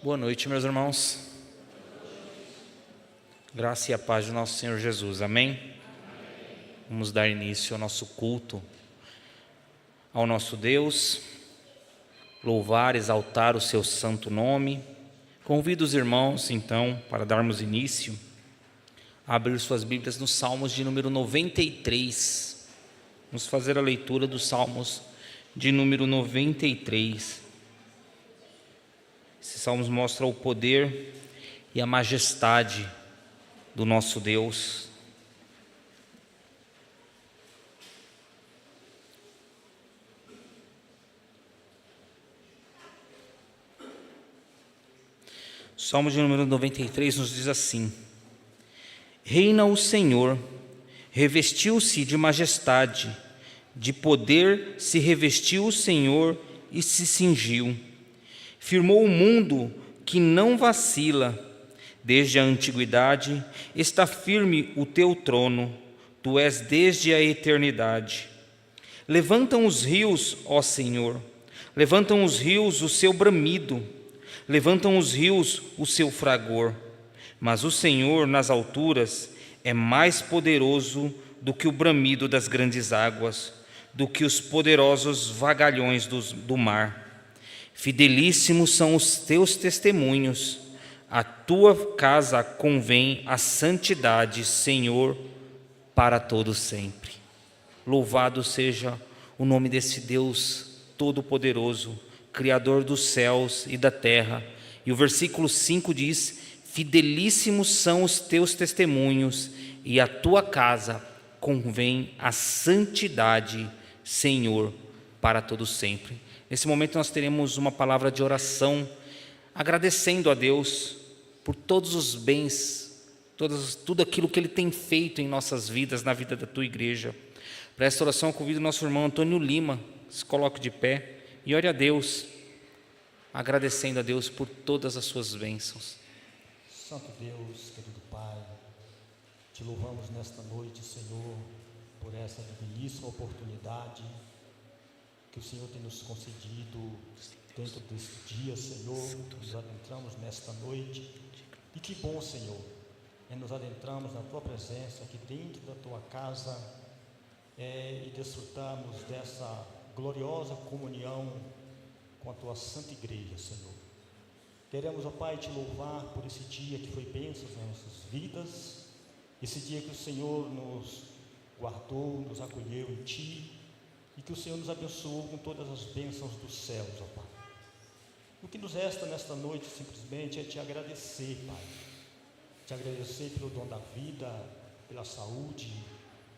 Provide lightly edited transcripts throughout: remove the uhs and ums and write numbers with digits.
Boa noite, meus irmãos. Graça e a paz de nosso Senhor Jesus, amém? Vamos dar início ao nosso culto, ao nosso Deus, louvar, exaltar o seu santo nome. Convido os irmãos, então, para darmos início, a abrir suas Bíblias nos Salmos de número 93. Vamos fazer a leitura dos Salmos de número 93. Esses salmos mostram o poder e a majestade do nosso Deus. O Salmo de número 93 nos diz assim: Reina o Senhor, revestiu-se de majestade, de poder se revestiu o Senhor e se cingiu. Firmou o mundo que não vacila, desde a antiguidade está firme o teu trono, tu és desde a eternidade. Levantam os rios, ó Senhor, levantam os rios o seu bramido, levantam os rios o seu fragor, mas o Senhor nas alturas é mais poderoso do que o bramido das grandes águas, do que os poderosos vagalhões do mar. Fidelíssimos são os teus testemunhos, a tua casa convém a santidade, Senhor, para todo sempre. Louvado seja o nome desse Deus Todo-Poderoso, Criador dos céus e da terra. E o versículo 5 diz: Fidelíssimos são os teus testemunhos, e a tua casa convém a santidade, Senhor, para todo sempre. Nesse momento nós teremos uma palavra de oração, agradecendo a Deus por todos os bens, tudo aquilo que Ele tem feito em nossas vidas, na vida da tua igreja. Para esta oração eu convido o nosso irmão Antônio Lima, se coloque de pé e ore a Deus, agradecendo a Deus por todas as suas bênçãos. Santo Deus, querido Pai, te louvamos nesta noite, Senhor, por essa belíssima oportunidade que o Senhor tem nos concedido dentro desse dia, Senhor. Nos adentramos nesta noite e que bom, Senhor, nos adentramos na Tua presença aqui dentro da Tua casa e desfrutarmos dessa gloriosa comunhão com a Tua Santa Igreja, Senhor. Queremos, ó Pai, te louvar por esse dia que foi bênção nas nossas vidas, esse dia que o Senhor nos guardou, nos acolheu em Ti, e que o Senhor nos abençoou com todas as bênçãos dos céus, ó Pai. O que nos resta nesta noite simplesmente é te agradecer, Pai. Te agradecer pelo dom da vida, pela saúde,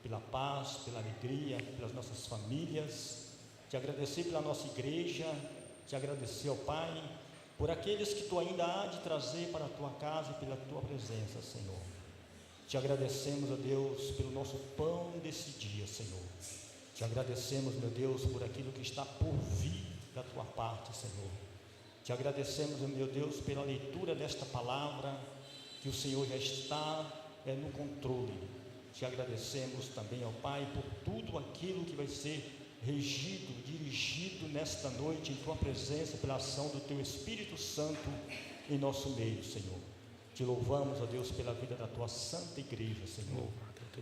pela paz, pela alegria, pelas nossas famílias. Te agradecer pela nossa igreja. Te agradecer, ó Pai, por aqueles que Tu ainda há de trazer para a Tua casa e pela Tua presença, Senhor. Te agradecemos, ó Deus, pelo nosso pão desse dia, Senhor. Te agradecemos, meu Deus, por aquilo que está por vir da Tua parte, Senhor. Te agradecemos, meu Deus, pela leitura desta palavra, que o Senhor já está no controle. Te agradecemos também, ó Pai, por tudo aquilo que vai ser regido, dirigido nesta noite em Tua presença, pela ação do Teu Espírito Santo em nosso meio, Senhor. Te louvamos, ó Deus, pela vida da Tua Santa Igreja, Senhor.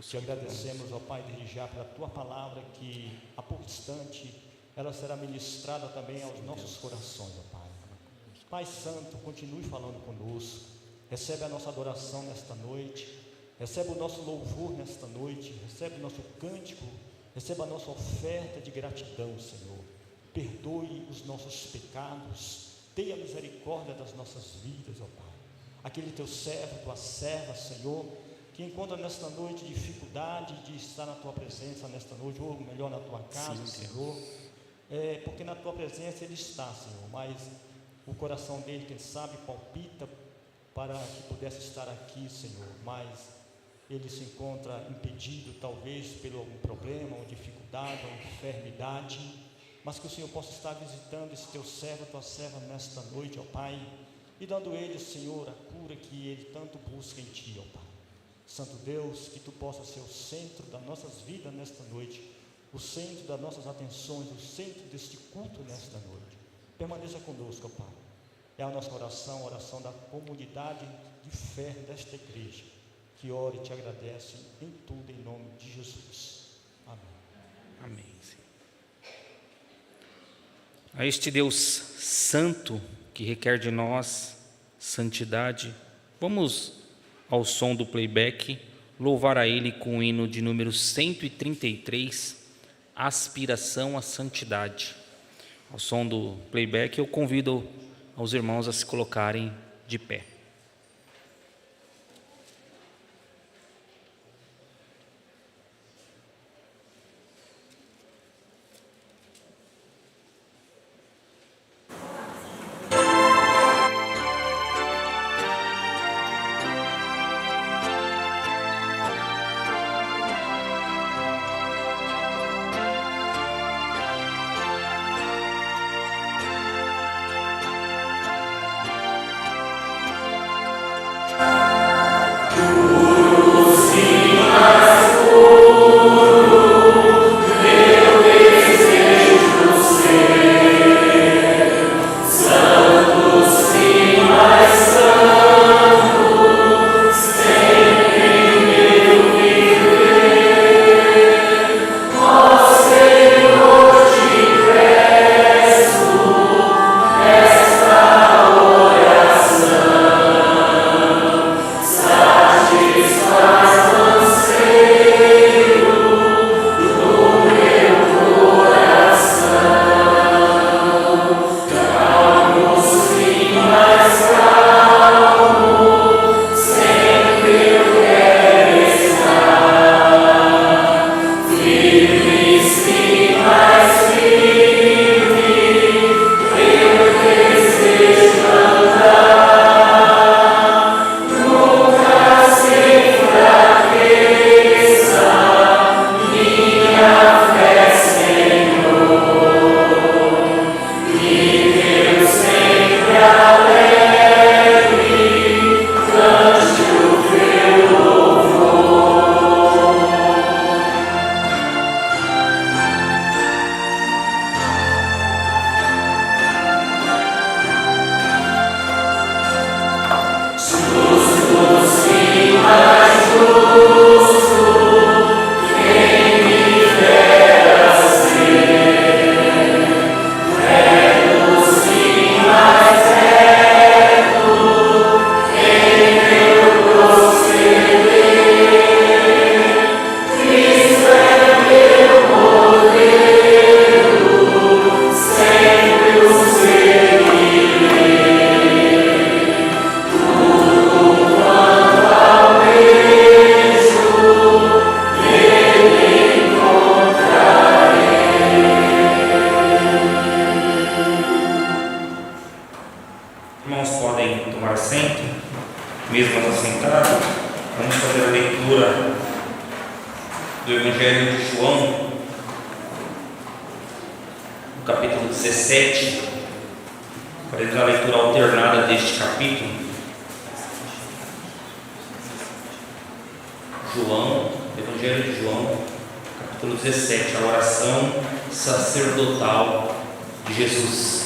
Te agradecemos, ó Pai, desde já pela Tua palavra, que a pouco instante ela será ministrada também aos nossos corações, ó Pai. Pai Santo, continue falando conosco. Recebe a nossa adoração nesta noite, recebe o nosso louvor nesta noite, recebe o nosso cântico, receba a nossa oferta de gratidão, Senhor. Perdoe os nossos pecados, tenha misericórdia das nossas vidas, ó Pai. Aquele Teu servo, Tua serva, Senhor, que encontra nesta noite dificuldade de estar na Tua presença nesta noite, ou melhor, na Tua casa, sim, Senhor. Porque na Tua presença Ele está, Senhor, mas o coração dele, quem sabe, palpita para que pudesse estar aqui, Senhor, mas ele se encontra impedido, talvez, pelo algum problema, ou dificuldade, ou enfermidade, mas que o Senhor possa estar visitando esse Teu servo, Tua serva, nesta noite, ó Pai, e dando a ele, Senhor, a cura que ele tanto busca em Ti, ó Pai. Santo Deus, que Tu possas ser o centro das nossas vidas nesta noite, o centro das nossas atenções, o centro deste culto nesta noite. Permaneça conosco, ó Pai. É a nossa oração, a oração da comunidade de fé desta igreja, que ora e te agradece em tudo, em nome de Jesus. Amém. Amém, Senhor. A este Deus santo, que requer de nós santidade, vamos, ao som do playback, louvar a Ele com o hino de número 133, Aspiração à Santidade. Ao som do playback, eu convido aos irmãos a se colocarem de pé. Mesmo assentados, vamos fazer a leitura do Evangelho de João, no capítulo 17. Faremos a leitura alternada deste capítulo. João, Evangelho de João, capítulo 17, a oração sacerdotal de Jesus.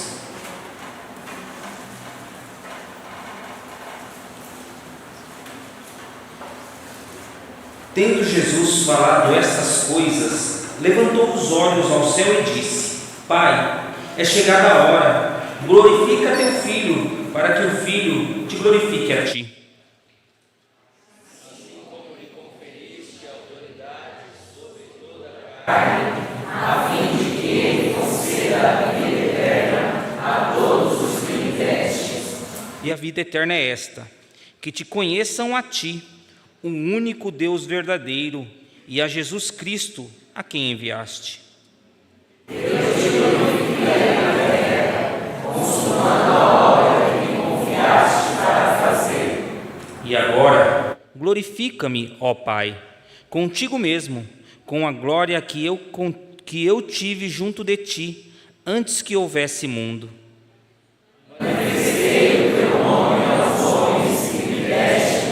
Tendo Jesus falado estas coisas, levantou os olhos ao céu e disse: Pai, é chegada a hora, glorifica teu Filho, para que o Filho te glorifique a ti. Assim como lhe conferiste autoridade sobre toda a carne, a fim de que ele conceda a vida eterna a todos os que lhe destes. E a vida eterna é esta: que te conheçam a ti, o único Deus verdadeiro, e a Jesus Cristo, a quem enviaste. Deus te glorifique na terra, consumando a obra que me confiaste para fazer. E agora, glorifica-me, ó Pai, contigo mesmo, com a glória que eu tive junto de ti, antes que houvesse mundo. Manifestei o teu nome aos homens que me deste.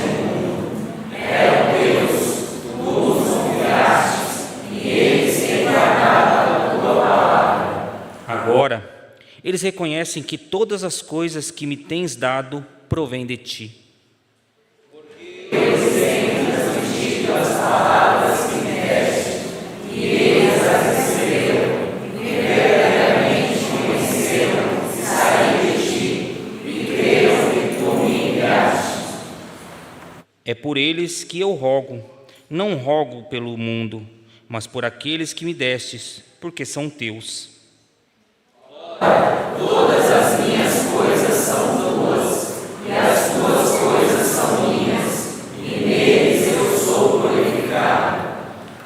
Agora, eles reconhecem que todas as coisas que me tens dado provêm de ti. É por eles que eu rogo, não rogo pelo mundo, mas por aqueles que me destes, porque são teus.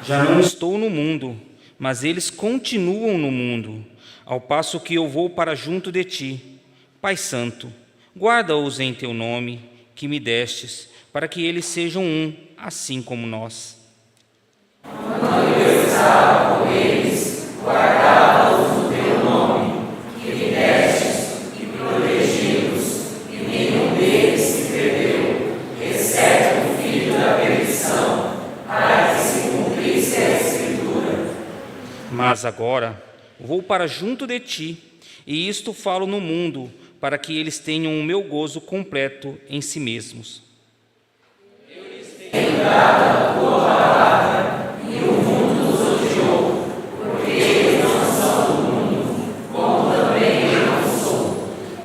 Já não estou no mundo, mas eles continuam no mundo, ao passo que eu vou para junto de ti. Pai Santo, guarda-os em teu nome, que me destes, para que eles sejam um, assim como nós. Mas agora vou para junto de ti, e isto falo no mundo, para que eles tenham o meu gozo completo em si mesmos.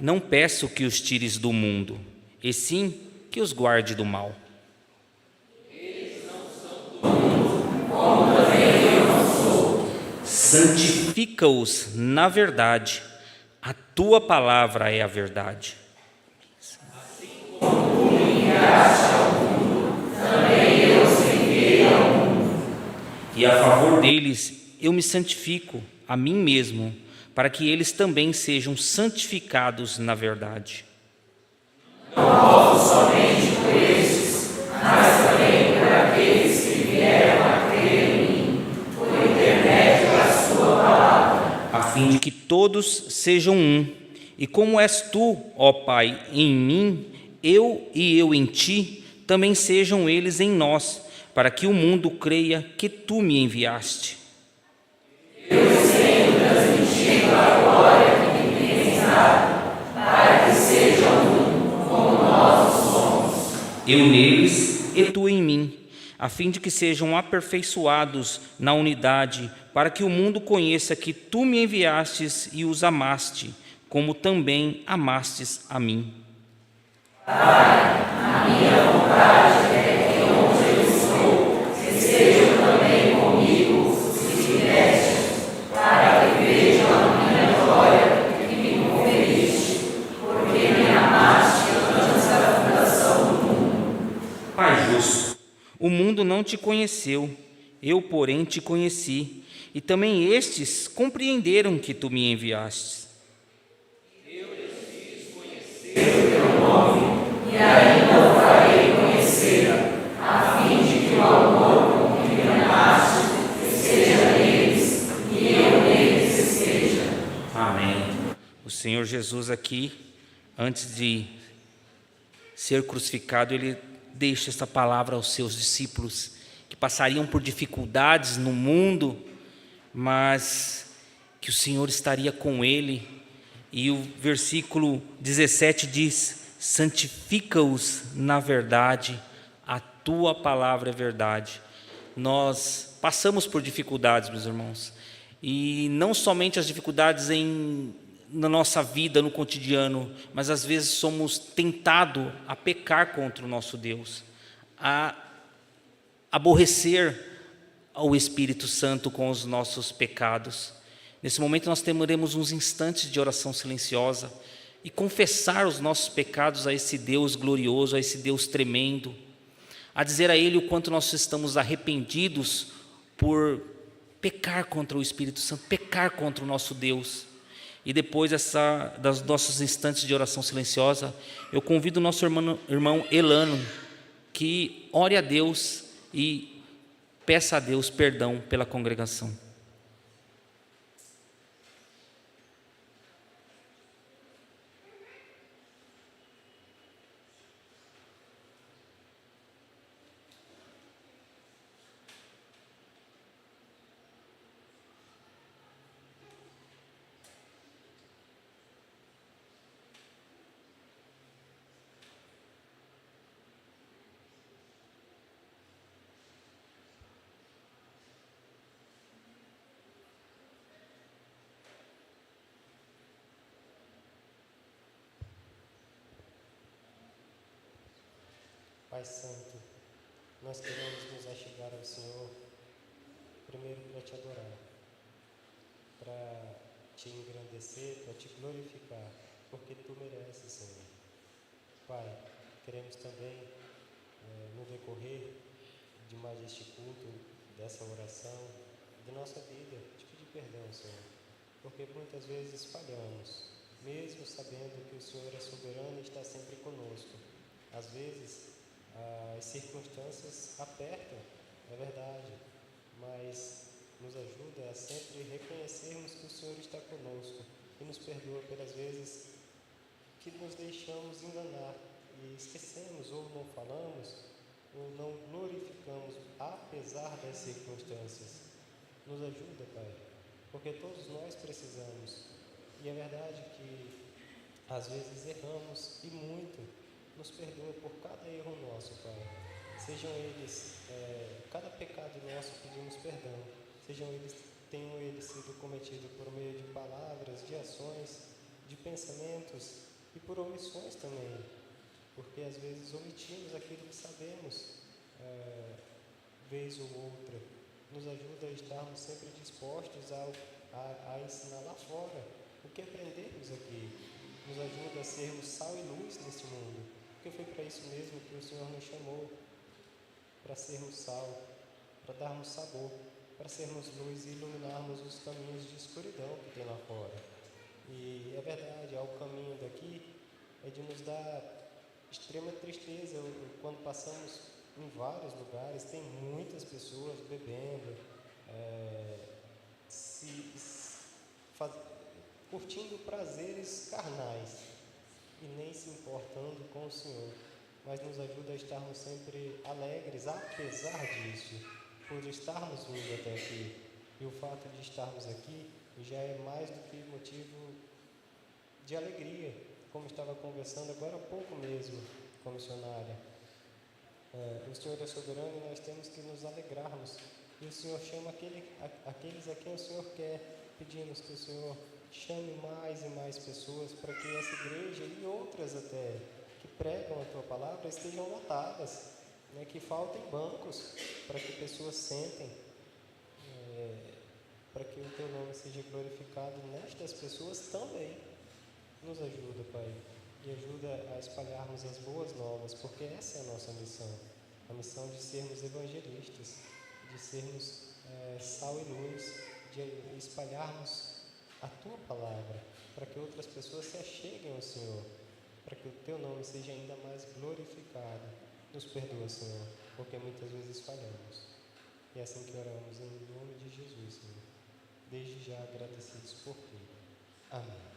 Não peço que os tires do mundo, e sim que os guarde do mal. Santifica-os na verdade, a tua palavra é a verdade. E a favor deles eu me santifico a mim mesmo, para que eles também sejam santificados na verdade. A fim de que todos sejam um, e como és tu, ó Pai, em mim, eu e eu em ti, também sejam eles em nós, para que o mundo creia que tu me enviaste. Eu neles e tu em mim, a fim de que sejam aperfeiçoados na unidade, para que o mundo conheça que tu me enviastes e os amaste, como também amastes a mim. Pai justo, o mundo não te conheceu, eu, porém, te conheci, e também estes compreenderam que tu me enviastes. Amém. O Senhor Jesus aqui, antes de ser crucificado, ele deixa essa palavra aos seus discípulos, que passariam por dificuldades no mundo, mas que o Senhor estaria com ele. E o versículo 17 diz: santifica-os na verdade, a tua palavra é verdade. Nós passamos por dificuldades, meus irmãos, e não somente as dificuldades na nossa vida, no cotidiano, mas às vezes somos tentados a pecar contra o nosso Deus, a aborrecer ao Espírito Santo com os nossos pecados. Nesse momento nós teremos uns instantes de oração silenciosa e confessar os nossos pecados a esse Deus glorioso, a esse Deus tremendo, a dizer a Ele o quanto nós estamos arrependidos por pecar contra o Espírito Santo, pecar contra o nosso Deus. E depois das nossos instantes de oração silenciosa, eu convido o nosso irmão Elano, que ore a Deus e peça a Deus perdão pela congregação. Pai Santo, nós queremos nos achegar ao Senhor, primeiro para te adorar, para te engrandecer, para te glorificar, porque tu mereces, Senhor. Pai, queremos também, no decorrer de mais este culto, dessa oração, de nossa vida, te pedir perdão, Senhor, porque muitas vezes falhamos, mesmo sabendo que o Senhor é soberano e está sempre conosco. Às vezes, as circunstâncias apertam, é verdade, mas nos ajuda a sempre reconhecermos que o Senhor está conosco e nos perdoa pelas vezes que nos deixamos enganar e esquecemos ou não falamos ou não glorificamos apesar das circunstâncias. Nos ajuda, Pai, porque todos nós precisamos, e é verdade que às vezes erramos e muito. Nos perdoa por cada erro nosso, Pai. Sejam eles, cada pecado nosso pedimos perdão. Tenham eles sido cometidos por meio de palavras, de ações, de pensamentos e por omissões também. Porque às vezes omitimos aquilo que sabemos, vez ou outra. Nos ajuda a estarmos sempre dispostos a ensinar lá fora o que aprendemos aqui. Nos ajuda a sermos sal e luz neste mundo. Porque foi para isso mesmo que o Senhor nos chamou, para sermos sal, para darmos sabor, para sermos luz e iluminarmos os caminhos de escuridão que tem lá fora. E é verdade, ao caminho daqui é de nos dar extrema tristeza quando passamos em vários lugares, tem muitas pessoas bebendo, curtindo prazeres carnais e nem se importando com o Senhor, mas nos ajuda a estarmos sempre alegres, apesar disso, por estarmos vindo até aqui. E o fato de estarmos aqui já é mais do que motivo de alegria, como estava conversando agora há pouco mesmo com a missionária. O Senhor é soberano e nós temos que nos alegrarmos. E o Senhor chama aqueles a quem o Senhor quer. Pedimos que o Senhor chame mais e mais pessoas para que essa igreja e outras até que pregam a Tua palavra estejam lotadas, né? Que faltem bancos para que pessoas sentem, para que o Teu nome seja glorificado nestas pessoas também. Nos ajuda, Pai, e ajuda a espalharmos as boas novas, porque essa é a nossa missão, a missão de sermos evangelistas, de sermos sal e luz, de espalharmos a Tua palavra, para que outras pessoas se acheguem ao Senhor, para que o Teu nome seja ainda mais glorificado. Nos perdoa, Senhor, porque muitas vezes falhamos. E é assim que oramos em nome de Jesus, Senhor. Desde já agradecidos por tudo. Amém.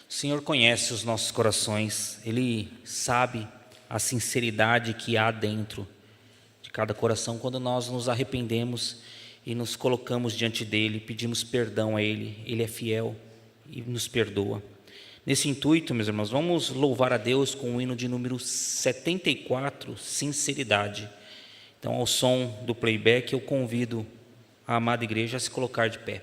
O Senhor conhece os nossos corações, Ele sabe a sinceridade que há dentro de cada coração quando nós nos arrependemos e nos colocamos diante dEle, pedimos perdão a Ele. Ele é fiel e nos perdoa. Nesse intuito, meus irmãos, vamos louvar a Deus com o hino de número 74, Sinceridade. Então, ao som do playback, eu convido a amada igreja a se colocar de pé.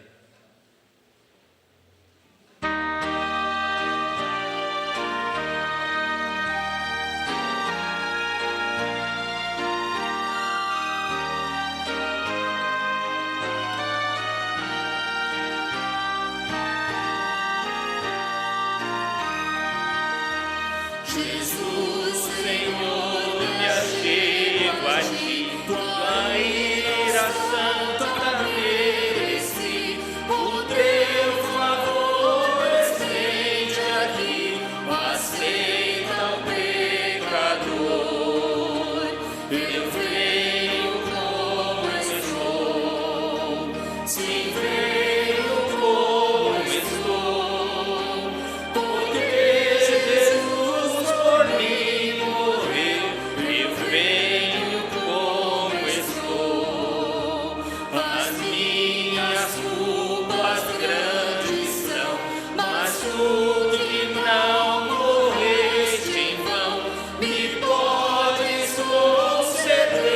Me podes conceder.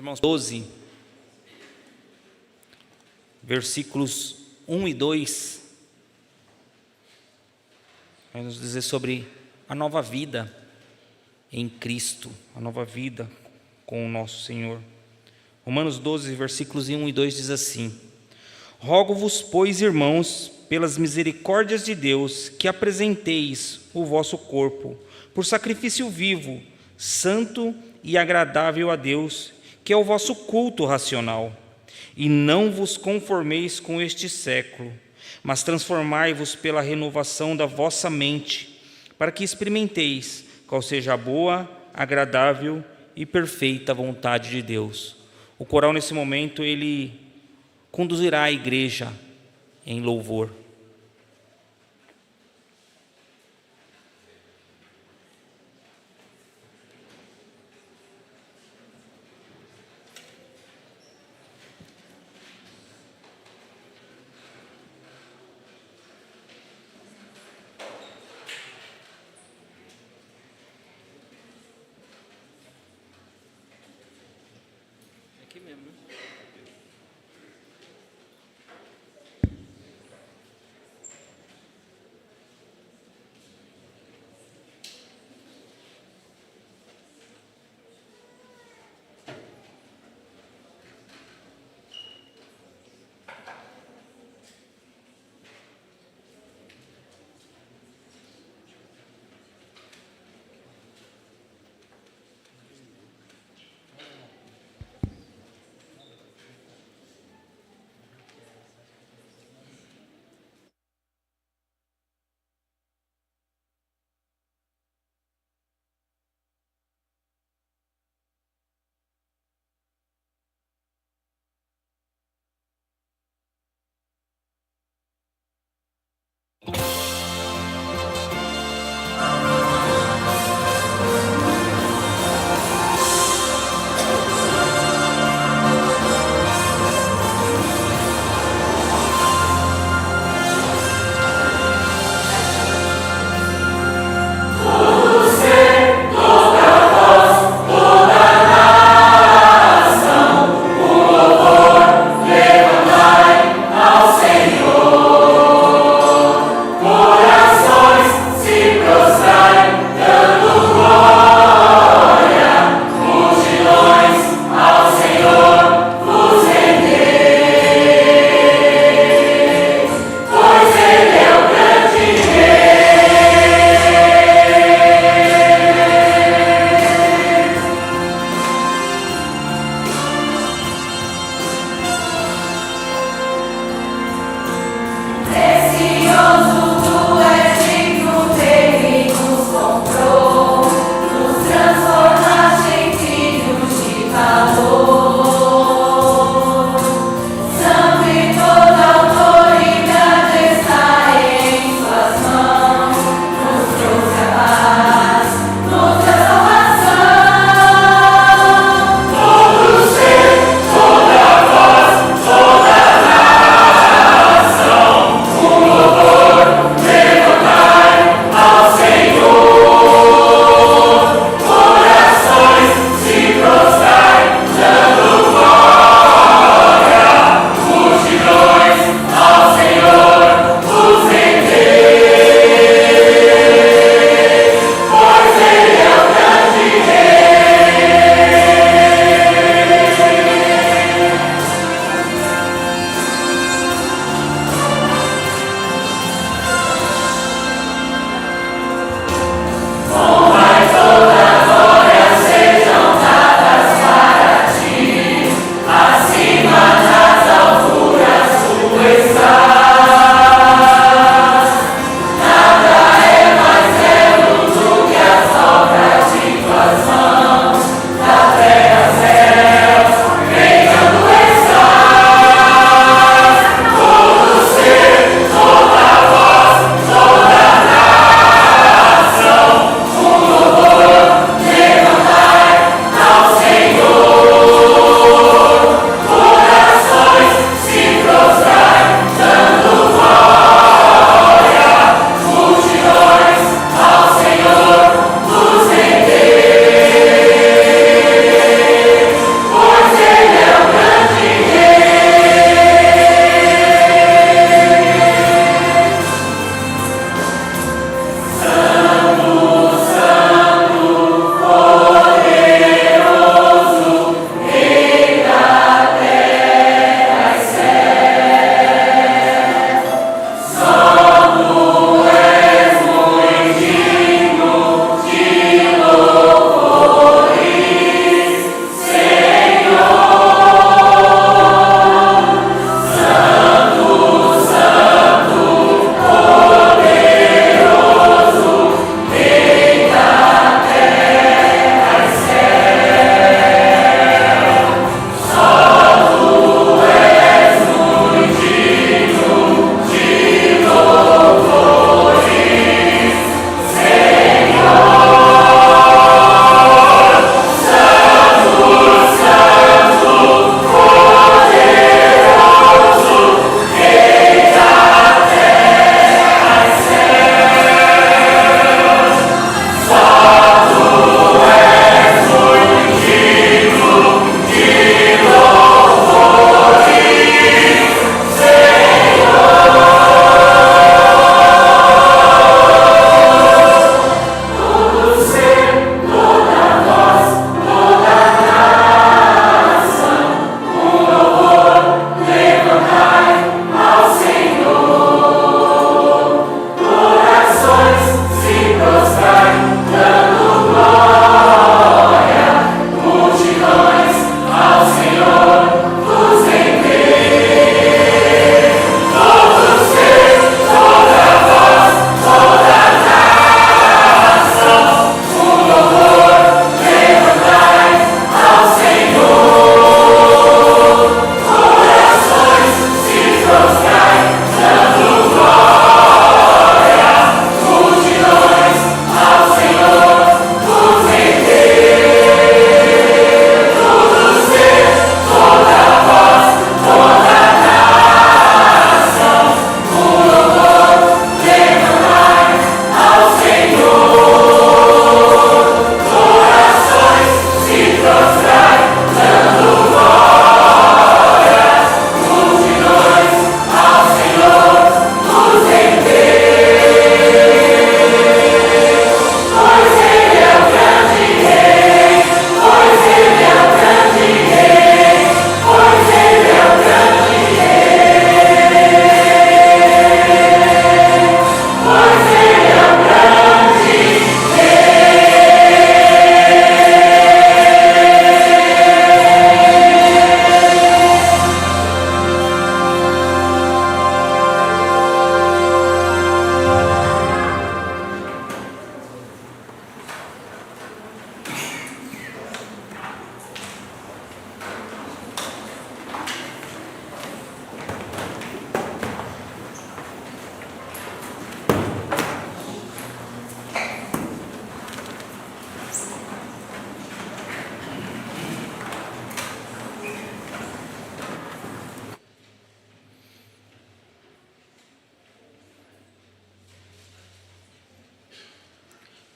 irmãos, 12, versículos 1 e 2, vai nos dizer sobre a nova vida em Cristo, a nova vida com o nosso Senhor. Romanos 12, versículos 1 e 2 diz assim: Rogo-vos, pois, irmãos, pelas misericórdias de Deus, que apresenteis o vosso corpo por sacrifício vivo, santo e agradável a Deus, que é o vosso culto racional. E não vos conformeis com este século, mas transformai-vos pela renovação da vossa mente, para que experimenteis qual seja a boa, agradável e perfeita vontade de Deus. O coral, nesse momento, ele conduzirá a igreja em louvor. Aqui mesmo, né?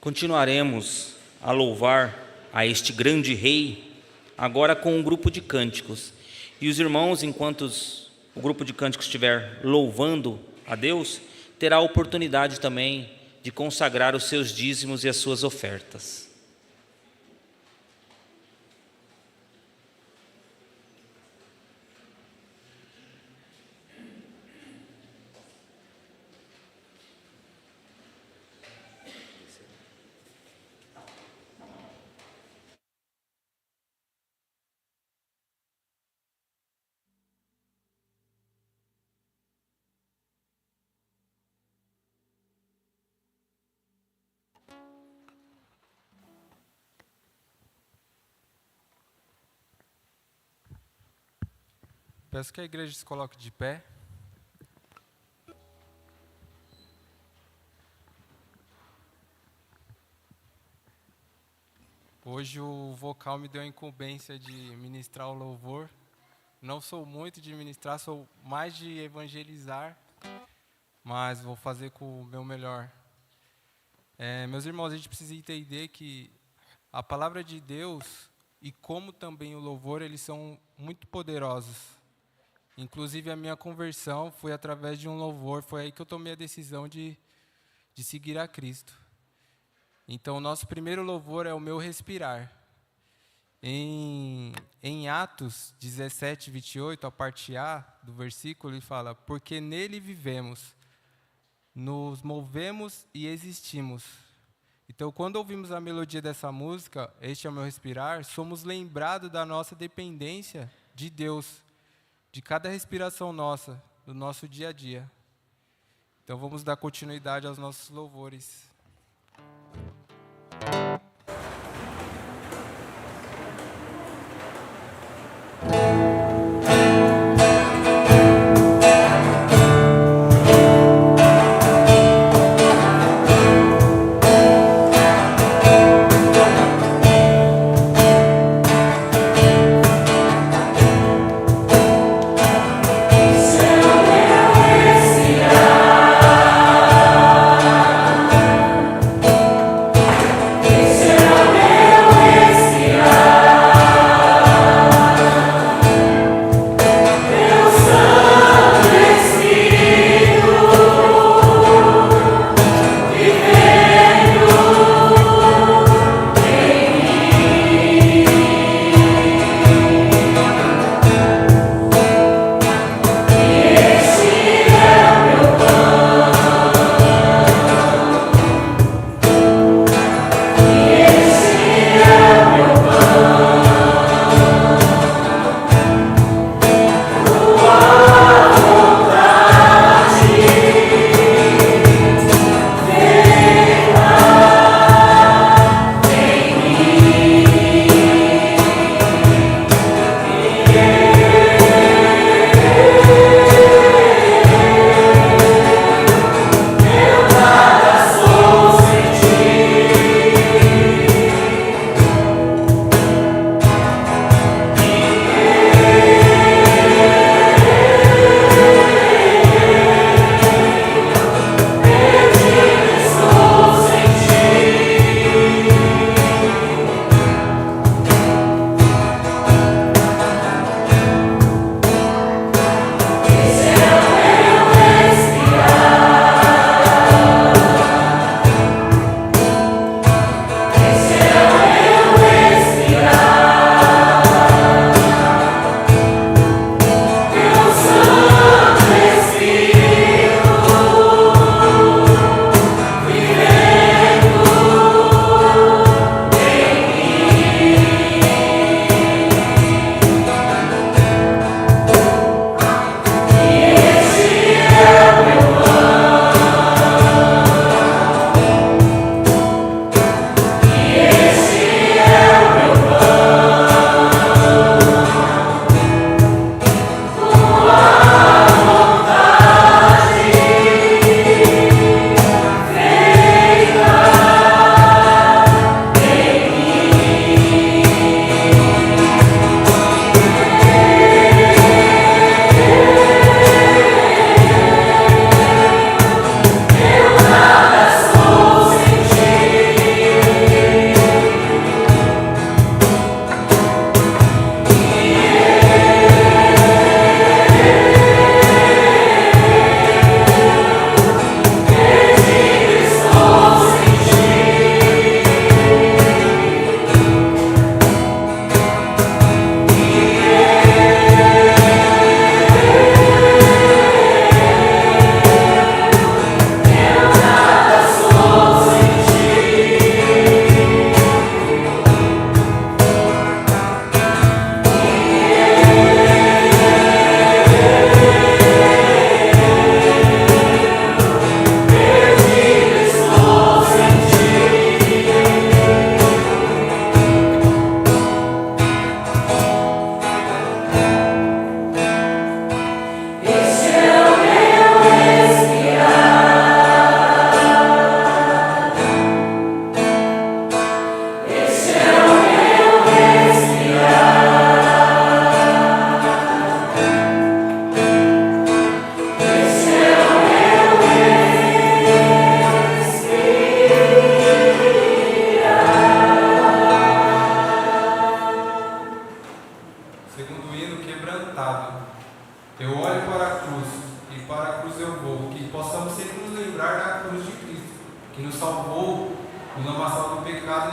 Continuaremos a louvar a este grande Rei, agora com um grupo de cânticos. E os irmãos, enquanto o grupo de cânticos estiver louvando a Deus, terá a oportunidade também de consagrar os seus dízimos e as suas ofertas. Peço que a igreja se coloque de pé. Hoje o vocal me deu a incumbência de ministrar o louvor. Não sou muito de ministrar, sou mais de evangelizar, mas vou fazer com o meu melhor. Meus irmãos, a gente precisa entender que a palavra de Deus e como também o louvor, eles são muito poderosos. Inclusive a minha conversão foi através de um louvor, foi aí que eu tomei a decisão de seguir a Cristo. Então, o nosso primeiro louvor é o meu respirar. Em Atos 17, 28, a parte A do versículo, ele fala: porque nele vivemos, nos movemos e existimos. Então, quando ouvimos a melodia dessa música, este é o meu respirar, somos lembrados da nossa dependência de Deus, de cada respiração nossa, do nosso dia a dia. Então vamos dar continuidade aos nossos louvores.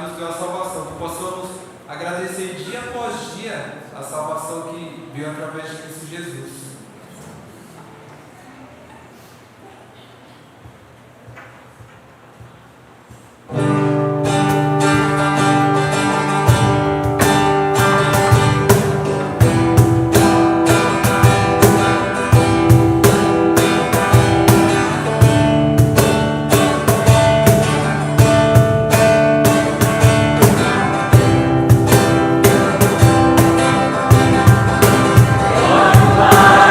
nos deu a salvação, que possamos agradecer dia após dia a salvação que veio através de Cristo Jesus. Glória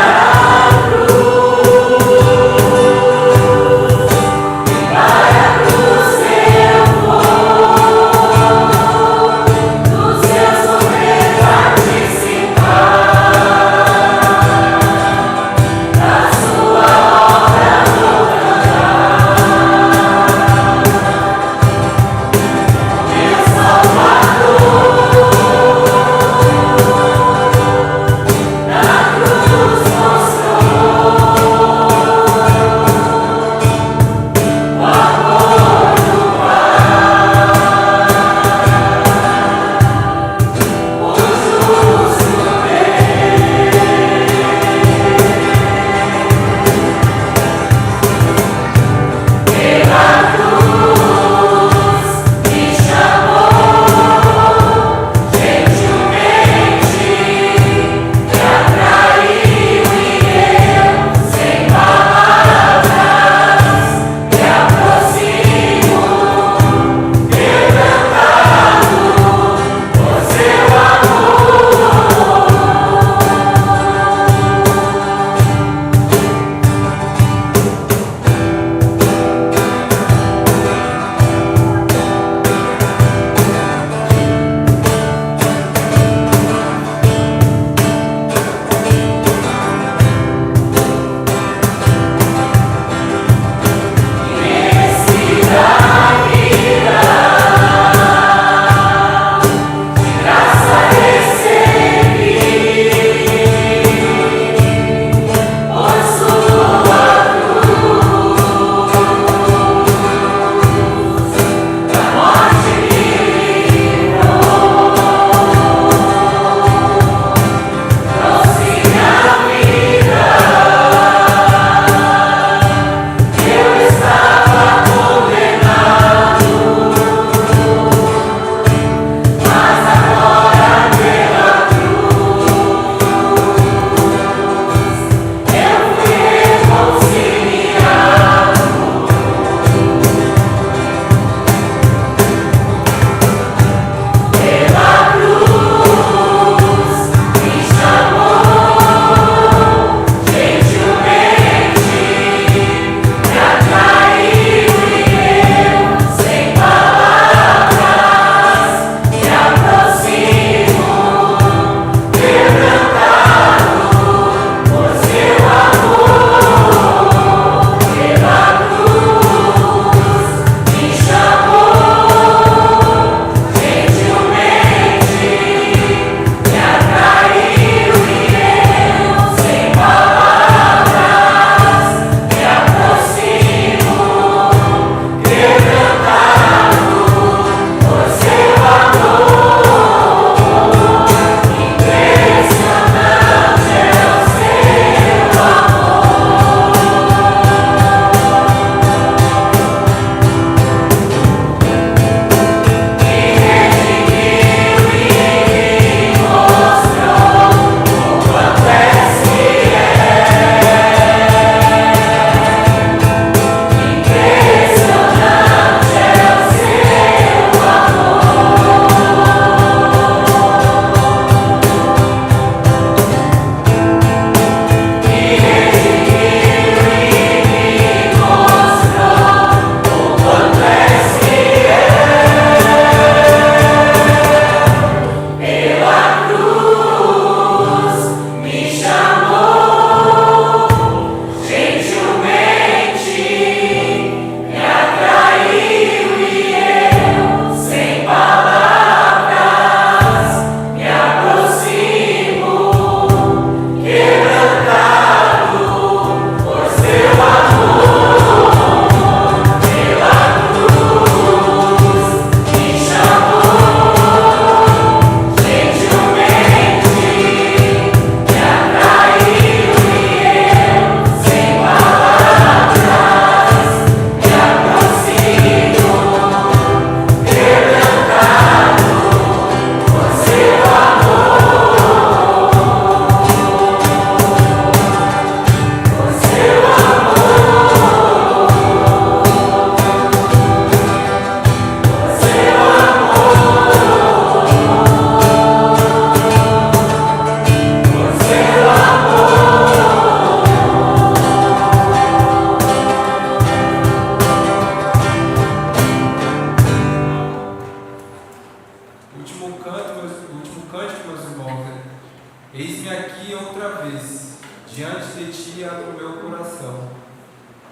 Eis-me aqui outra vez, diante de ti abro o meu coração.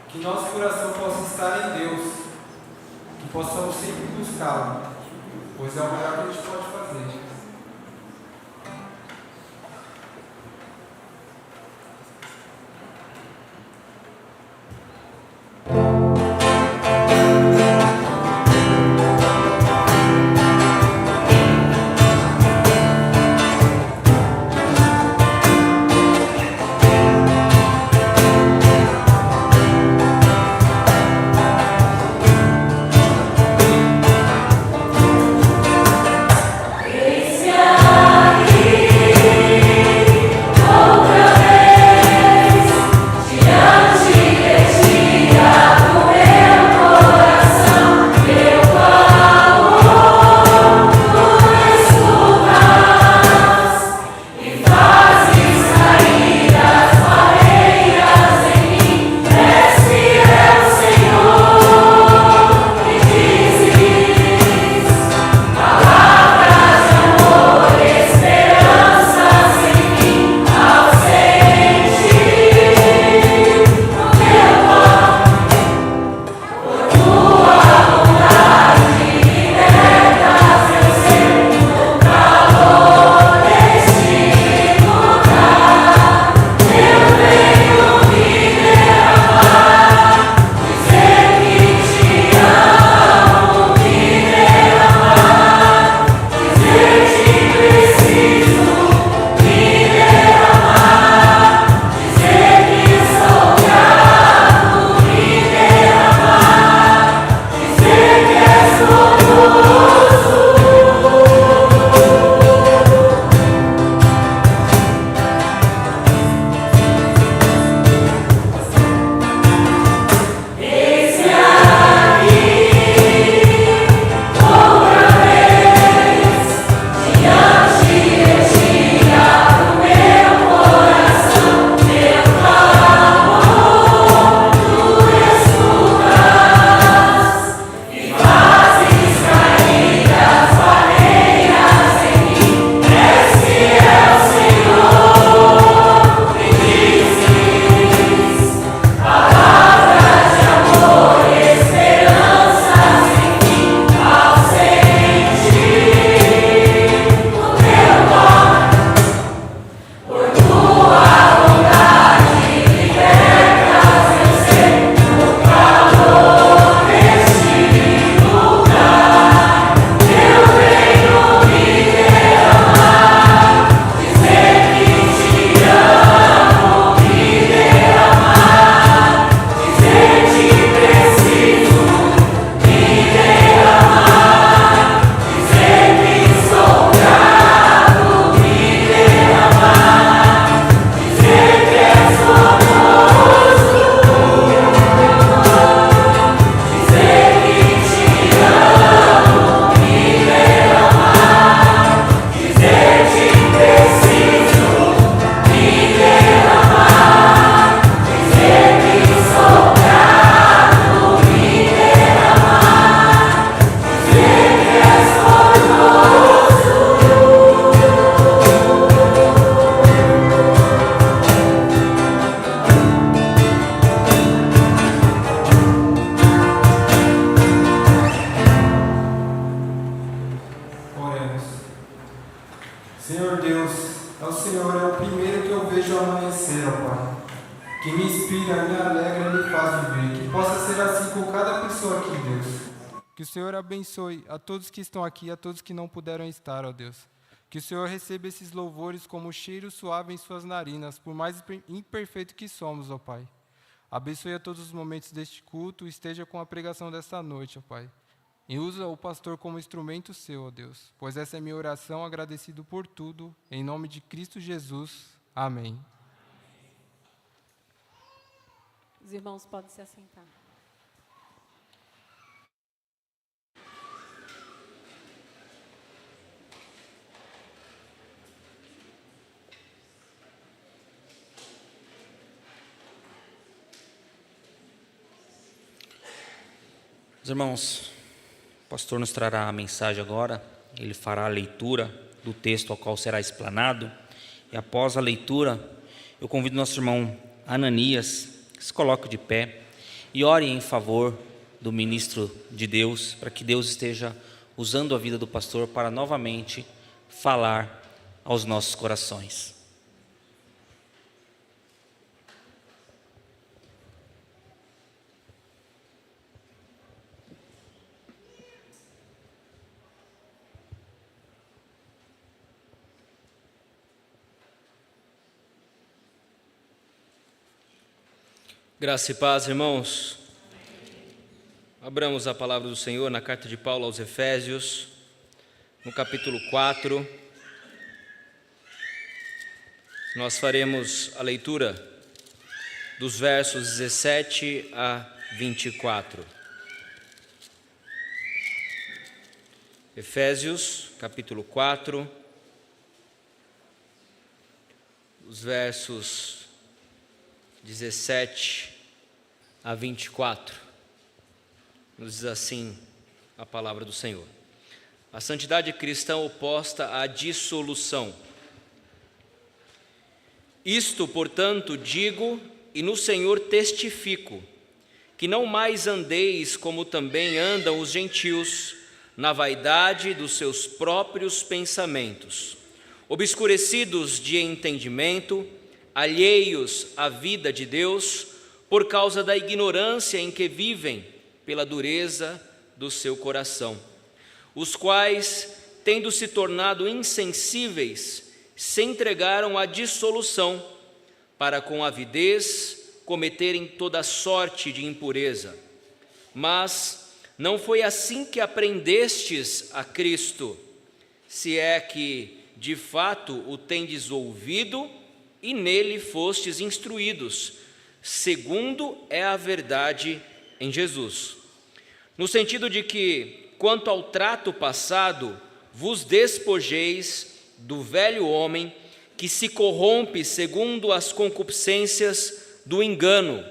Que nosso coração possa estar em Deus, que possamos sempre buscá-lo, pois é o melhor que a gente pode fazer. Senhor Deus, ao Senhor é o primeiro que eu vejo amanhecer, ó Pai. Que me inspira, me alegra e me faz viver. Que possa ser assim com cada pessoa aqui, Deus. Que o Senhor abençoe a todos que estão aqui e a todos que não puderam estar, ó Deus. Que o Senhor receba esses louvores como cheiro suave em suas narinas, por mais imperfeito que somos, ó Pai. Abençoe a todos os momentos deste culto e esteja com a pregação desta noite, ó Pai. E usa o pastor como instrumento seu, ó Deus, pois essa é minha oração, agradecido por tudo, em nome de Cristo Jesus. Amém. Os irmãos podem se assentar. Os irmãos, o pastor nos trará a mensagem agora, ele fará a leitura do texto ao qual será explanado, E após a leitura, eu convido nosso irmão Ananias que se coloque de pé e ore em favor do ministro de Deus, para que Deus esteja usando a vida do pastor para novamente falar aos nossos corações. Graça e paz, irmãos. Abramos a palavra do Senhor na carta de Paulo aos Efésios, no capítulo 4. Nós faremos a leitura dos versos 17 a 24. Efésios, capítulo 4, os versos 17 a 24, nos diz assim a palavra do Senhor: a santidade cristã oposta à dissolução. Isto, portanto, digo e no Senhor testifico, que não mais andeis como também andam os gentios, na vaidade dos seus próprios pensamentos, obscurecidos de entendimento, alheios à vida de Deus, por causa da ignorância em que vivem, pela dureza do seu coração, os quais, tendo se tornado insensíveis, se entregaram à dissolução, para com avidez cometerem toda sorte de impureza. Mas não foi assim que aprendestes a Cristo, se é que, de fato, o tendes ouvido e nele fostes instruídos, segundo é a verdade em Jesus. No sentido de que, quanto ao trato passado, vos despojeis do velho homem que se corrompe segundo as concupiscências do engano,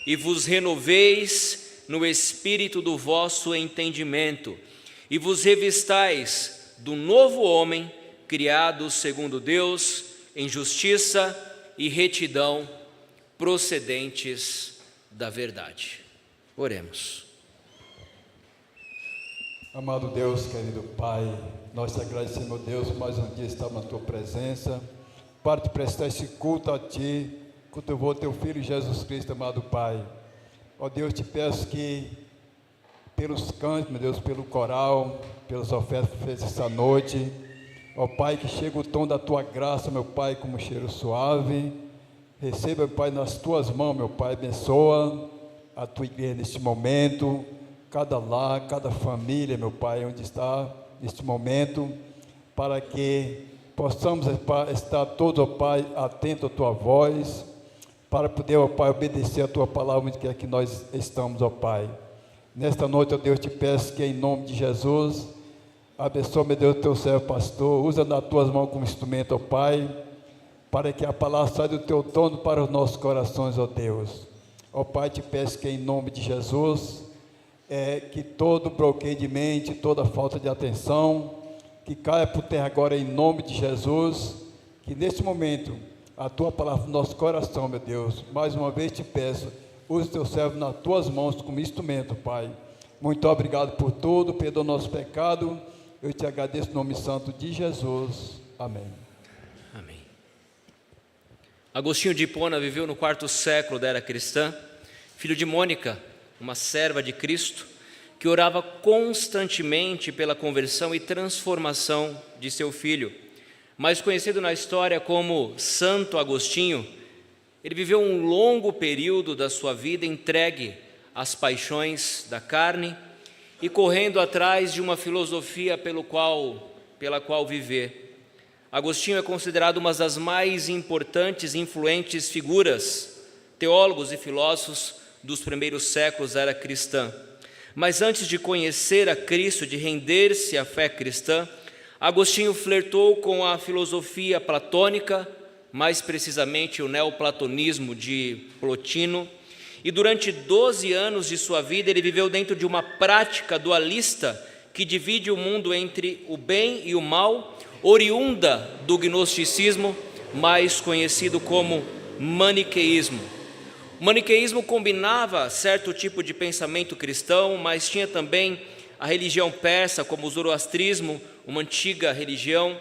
e vos renoveis no espírito do vosso entendimento, e vos revistais do novo homem, criado segundo Deus, em justiça e retidão, procedentes da verdade. Oremos. Amado Deus, querido Pai, nós te agradecemos, Deus, mais um dia estamos na Tua presença, para te prestar esse culto a Ti, cultuou Teu Filho Jesus Cristo, amado Pai. Ó Deus, te peço que, pelos cantos, meu Deus, pelo coral, pelas ofertas que fez essa noite, ó Pai, que chega o tom da Tua graça, meu Pai, como um cheiro suave. Receba, meu Pai, nas Tuas mãos, meu Pai, abençoa a Tua igreja neste momento, cada lar, cada família, meu Pai, onde está neste momento, para que possamos estar todos, ó Pai, atentos à Tua voz, para poder, ó Pai, obedecer a Tua palavra onde quer que nós estamos, ó Pai. Nesta noite, ó Deus, te peço que em nome de Jesus, abençoa, meu Deus, Teu servo pastor, usa nas Tuas mãos como instrumento, ó Pai, para que a palavra saia do Teu trono para os nossos corações, ó Deus. Ó Pai, te peço que em nome de Jesus, que todo bloqueio de mente, toda falta de atenção, que caia por terra agora em nome de Jesus, que neste momento a Tua palavra no nosso coração, meu Deus, mais uma vez te peço, use o Teu servo nas Tuas mãos como instrumento, Pai. Muito obrigado por tudo, perdoa o nosso pecado, eu te agradeço em nome santo de Jesus, amém. Amém. Agostinho de Hipona viveu no 4º século da era cristã, filho de Mônica, uma serva de Cristo, que orava constantemente pela conversão e transformação de seu filho. Mais conhecido na história como Santo Agostinho, ele viveu um longo período da sua vida entregue às paixões da carne e correndo atrás de uma filosofia pela qual viver. Agostinho é considerado uma das mais importantes e influentes figuras, teólogos e filósofos dos primeiros séculos da era cristã. Mas antes de conhecer a Cristo, de render-se à fé cristã, Agostinho flertou com a filosofia platônica, mais precisamente o neoplatonismo de Plotino, e durante 12 anos de sua vida ele viveu dentro de uma prática dualista que divide o mundo entre o bem e o mal, oriunda do gnosticismo, mais conhecido como maniqueísmo. O maniqueísmo combinava certo tipo de pensamento cristão, mas tinha também a religião persa, como o zoroastrismo, uma antiga religião,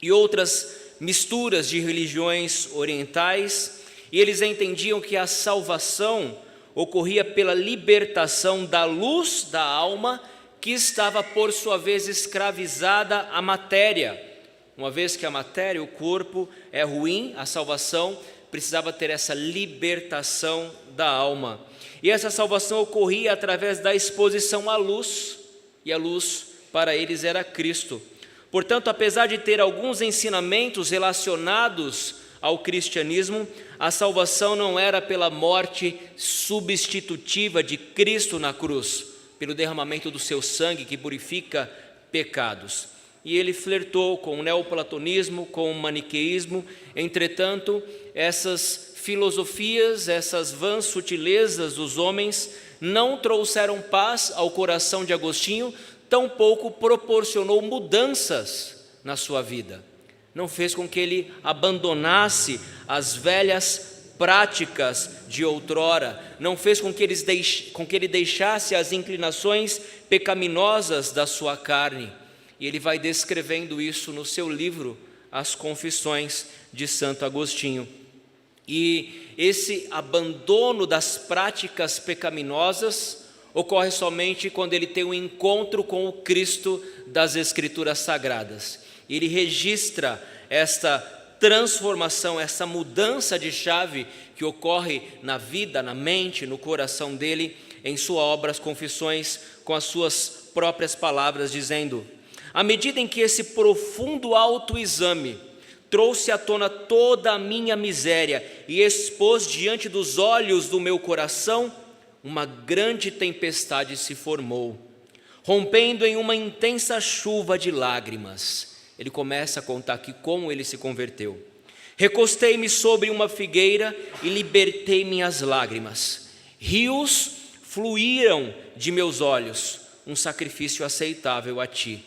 e outras misturas de religiões orientais, e eles entendiam que a salvação ocorria pela libertação da luz da alma, que estava por sua vez escravizada à matéria. Uma vez que a matéria, o corpo, é ruim, a salvação precisava ter essa libertação da alma. E essa salvação ocorria através da exposição à luz, e a luz para eles era Cristo. Portanto, apesar de ter alguns ensinamentos relacionados ao cristianismo, a salvação não era pela morte substitutiva de Cristo na cruz, pelo derramamento do seu sangue que purifica pecados. E ele flertou com o neoplatonismo, com o maniqueísmo. Entretanto, essas filosofias, essas vãs sutilezas dos homens não trouxeram paz ao coração de Agostinho, tampouco proporcionou mudanças na sua vida. Não fez com que ele abandonasse as velhas práticas de outrora, não fez com que ele deixasse as inclinações pecaminosas da sua carne. E ele vai descrevendo isso no seu livro, As Confissões de Santo Agostinho. E esse abandono das práticas pecaminosas ocorre somente quando ele tem um encontro com o Cristo das Escrituras Sagradas. Ele registra esta transformação, essa mudança de chave que ocorre na vida, na mente, no coração dele, em sua obra As Confissões, com as suas próprias palavras, dizendo: à medida em que esse profundo autoexame trouxe à tona toda a minha miséria e expôs diante dos olhos do meu coração, uma grande tempestade se formou, rompendo em uma intensa chuva de lágrimas. Ele começa a contar aqui como ele se converteu. Recostei-me sobre uma figueira e libertei minhas lágrimas. Rios fluíram de meus olhos, um sacrifício aceitável a ti.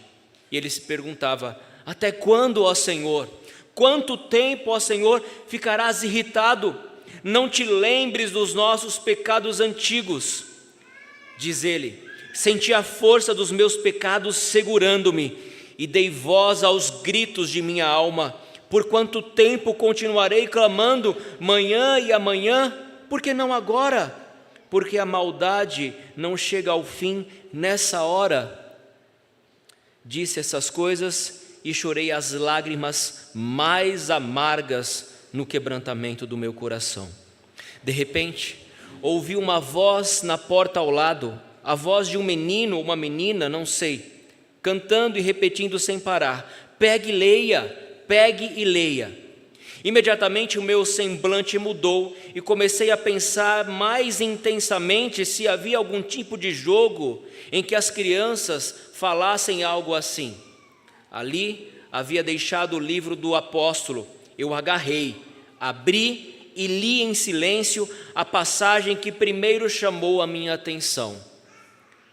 E ele se perguntava: até quando, ó Senhor? Quanto tempo, ó Senhor, ficarás irritado? Não te lembres dos nossos pecados antigos. Diz ele: senti a força dos meus pecados segurando-me e dei voz aos gritos de minha alma. Por quanto tempo continuarei clamando manhã e amanhã? Por que não agora? Porque a maldade não chega ao fim nessa hora. Disse essas coisas e chorei as lágrimas mais amargas no quebrantamento do meu coração. De repente, ouvi uma voz na porta ao lado, a voz de um menino ou uma menina, não sei, cantando e repetindo sem parar: pegue e leia. Imediatamente o meu semblante mudou e comecei a pensar mais intensamente se havia algum tipo de jogo em que as crianças falassem algo assim. Ali havia deixado o livro do apóstolo. Eu agarrei, abri e li em silêncio a passagem que primeiro chamou a minha atenção.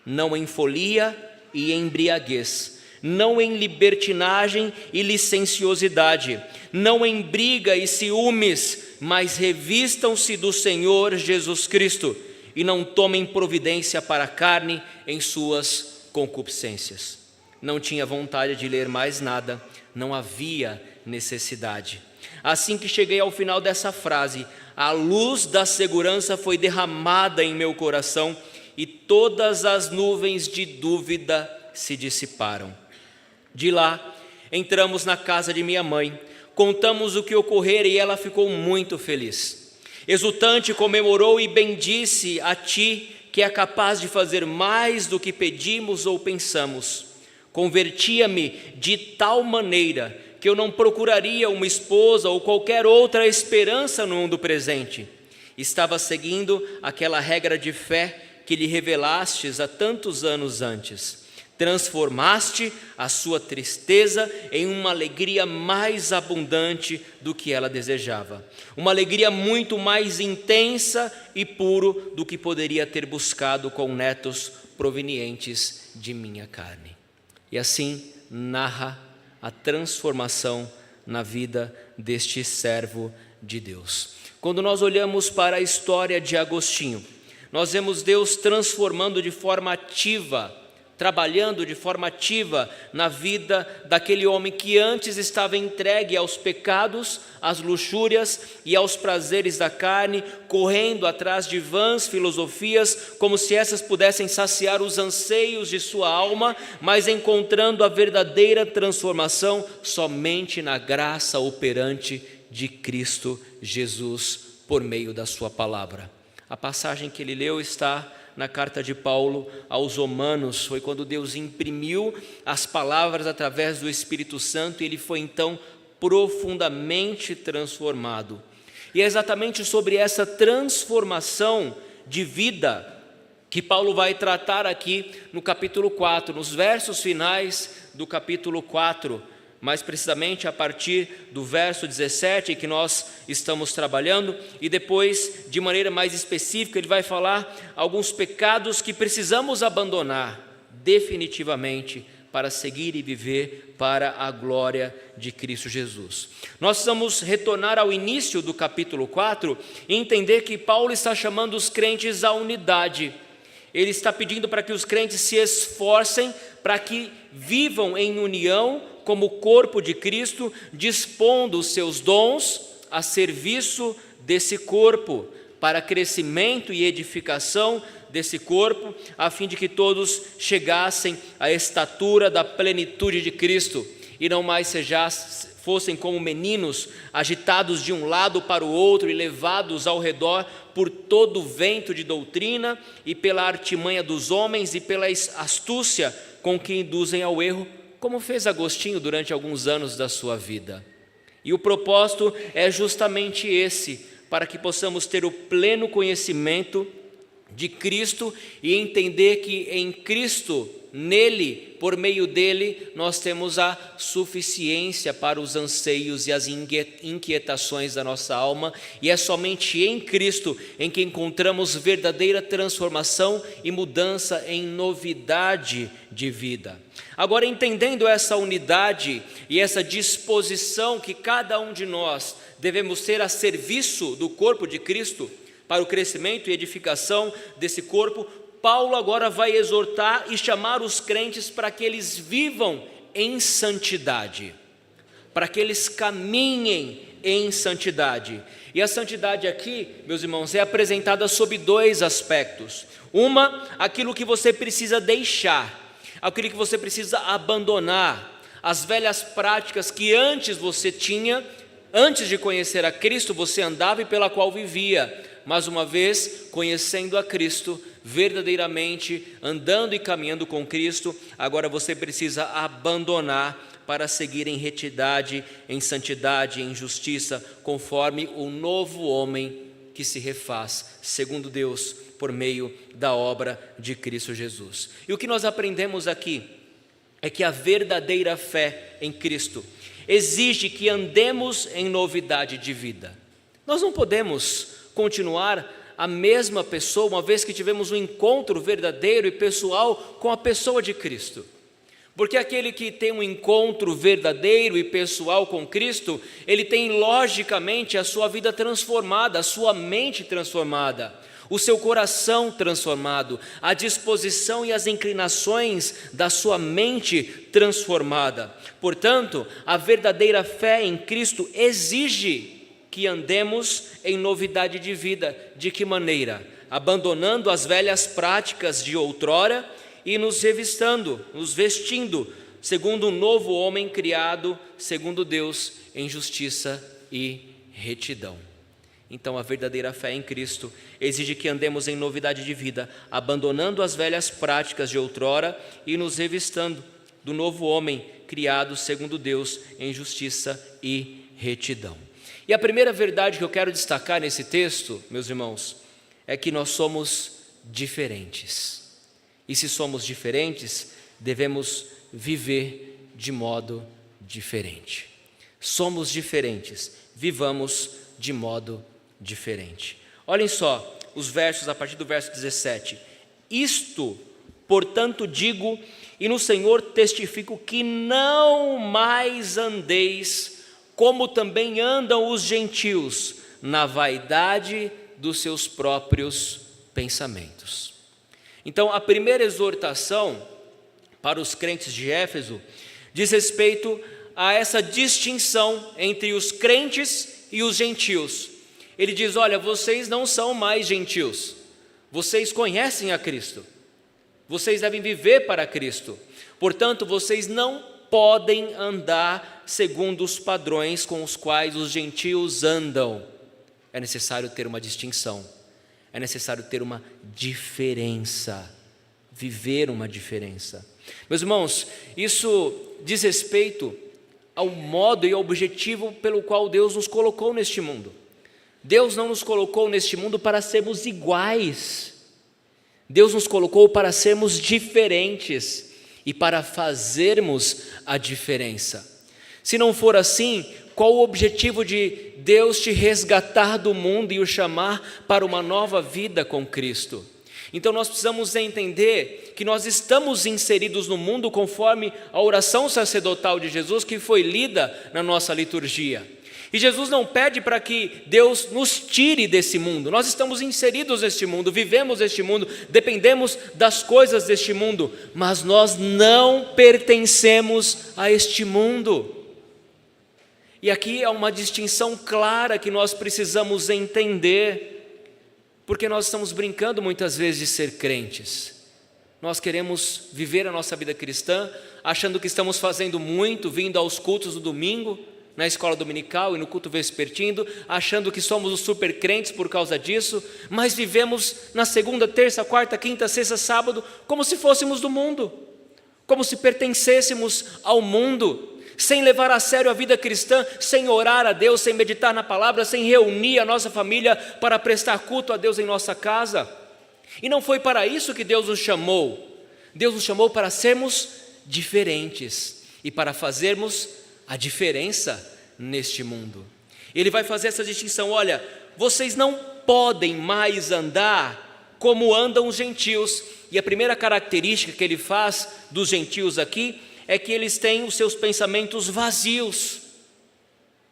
Não em folia e embriaguez, não em libertinagem e licenciosidade, não em briga e ciúmes, mas revistam-se do Senhor Jesus Cristo e não tomem providência para a carne em suas concupiscências. Não tinha vontade de ler mais nada, não havia necessidade. Assim que cheguei ao final dessa frase, a luz da segurança foi derramada em meu coração e todas as nuvens de dúvida se dissiparam. De lá, entramos na casa de minha mãe, contamos o que ocorrera e ela ficou muito feliz. Exultante, comemorou e bendisse a ti, que é capaz de fazer mais do que pedimos ou pensamos. Convertia-me de tal maneira que eu não procuraria uma esposa ou qualquer outra esperança no mundo presente. Estava seguindo aquela regra de fé que lhe revelastes há tantos anos antes. Transformaste a sua tristeza em uma alegria mais abundante do que ela desejava. Uma alegria muito mais intensa e puro do que poderia ter buscado com netos provenientes de minha carne. E assim narra a transformação na vida deste servo de Deus. Quando nós olhamos para a história de Agostinho, nós vemos Deus transformando de forma ativa, trabalhando de forma ativa na vida daquele homem que antes estava entregue aos pecados, às luxúrias e aos prazeres da carne, correndo atrás de vãs filosofias, como se essas pudessem saciar os anseios de sua alma, mas encontrando a verdadeira transformação somente na graça operante de Cristo Jesus por meio da sua palavra. A passagem que ele leu está na carta de Paulo aos Romanos. Foi quando Deus imprimiu as palavras através do Espírito Santo e ele foi então profundamente transformado. E é exatamente sobre essa transformação de vida que Paulo vai tratar aqui no capítulo 4, nos versos finais do capítulo 4, mais precisamente a partir do verso 17 que nós estamos trabalhando, e depois, de maneira mais específica, ele vai falar alguns pecados que precisamos abandonar definitivamente para seguir e viver para a glória de Cristo Jesus. Nós precisamos retornar ao início do capítulo 4 e entender que Paulo está chamando os crentes à unidade. Ele está pedindo para que os crentes se esforcem para que vivam em união como corpo de Cristo, dispondo os seus dons a serviço desse corpo, para crescimento e edificação desse corpo, a fim de que todos chegassem à estatura da plenitude de Cristo e não mais fossem como meninos agitados de um lado para o outro e levados ao redor por todo o vento de doutrina e pela artimanha dos homens e pela astúcia com que induzem ao erro, como fez Agostinho durante alguns anos da sua vida. E o propósito é justamente esse, para que possamos ter o pleno conhecimento de Cristo e entender que em Cristo, nele, por meio dele, nós temos a suficiência para os anseios e as inquietações da nossa alma, e é somente em Cristo em que encontramos verdadeira transformação e mudança em novidade de vida. Agora, entendendo essa unidade e essa disposição que cada um de nós devemos ter a serviço do corpo de Cristo, para o crescimento e edificação desse corpo, Paulo agora vai exortar e chamar os crentes para que eles vivam em santidade, para que eles caminhem em santidade. E a santidade aqui, meus irmãos, é apresentada sob dois aspectos. Uma, aquilo que você precisa deixar, aquilo que você precisa abandonar, as velhas práticas que antes você tinha, antes de conhecer a Cristo você andava e pela qual vivia, mas uma vez conhecendo a Cristo, verdadeiramente andando e caminhando com Cristo, agora você precisa abandonar para seguir em retidade, em santidade, em justiça, conforme o novo homem que se refaz, segundo Deus, por meio da obra de Cristo Jesus. E o que nós aprendemos aqui é que a verdadeira fé em Cristo exige que andemos em novidade de vida. Nós não podemos continuar a mesma pessoa, uma vez que tivemos um encontro verdadeiro e pessoal com a pessoa de Cristo. Porque aquele que tem um encontro verdadeiro e pessoal com Cristo, ele tem logicamente a sua vida transformada, a sua mente transformada, o seu coração transformado, a disposição e as inclinações da sua mente transformada. Portanto, a verdadeira fé em Cristo exige que andemos em novidade de vida. De que maneira? Abandonando as velhas práticas de outrora e nos vestindo segundo um novo homem criado segundo Deus em justiça e retidão. Então a verdadeira fé em Cristo exige que andemos em novidade de vida, abandonando as velhas práticas de outrora e nos revistando do novo homem criado segundo Deus em justiça e retidão. E a primeira verdade que eu quero destacar nesse texto, meus irmãos, é que nós somos diferentes. E se somos diferentes, devemos viver de modo diferente. Somos diferentes, vivamos de modo diferente. Olhem só os versos a partir do verso 17. Isto, portanto, digo, e no Senhor testifico, que não mais andeis como também andam os gentios na vaidade dos seus próprios pensamentos. Então, a primeira exortação para os crentes de Éfeso diz respeito a essa distinção entre os crentes e os gentios. Ele diz: olha, vocês não são mais gentios, vocês conhecem a Cristo, vocês devem viver para Cristo, portanto, vocês não podem andar segundo os padrões com os quais os gentios andam. É necessário ter uma distinção, é necessário ter uma diferença, viver uma diferença. Meus irmãos, isso diz respeito ao modo e ao objetivo pelo qual Deus nos colocou neste mundo. Deus não nos colocou neste mundo para sermos iguais, Deus nos colocou para sermos diferentes e para fazermos a diferença. Se não for assim, qual o objetivo de Deus te resgatar do mundo e o chamar para uma nova vida com Cristo? Então nós precisamos entender que nós estamos inseridos no mundo conforme a oração sacerdotal de Jesus que foi lida na nossa liturgia. E Jesus não pede para que Deus nos tire desse mundo. Nós estamos inseridos neste mundo, vivemos este mundo, dependemos das coisas deste mundo, mas nós não pertencemos a este mundo. E aqui é uma distinção clara que nós precisamos entender, porque nós estamos brincando muitas vezes de ser crentes. Nós queremos viver a nossa vida cristã, achando que estamos fazendo muito, vindo aos cultos do domingo, na escola dominical e no culto vespertino, achando que somos os super crentes por causa disso, mas vivemos na segunda, terça, quarta, quinta, sexta, sábado, como se fôssemos do mundo, como se pertencêssemos ao mundo, sem levar a sério a vida cristã, sem orar a Deus, sem meditar na palavra, sem reunir a nossa família para prestar culto a Deus em nossa casa. E não foi para isso que Deus nos chamou. Deus nos chamou para sermos diferentes e para fazermos a diferença neste mundo. Ele vai fazer essa distinção: olha, vocês não podem mais andar como andam os gentios. E a primeira característica que ele faz dos gentios aqui é que eles têm os seus pensamentos vazios.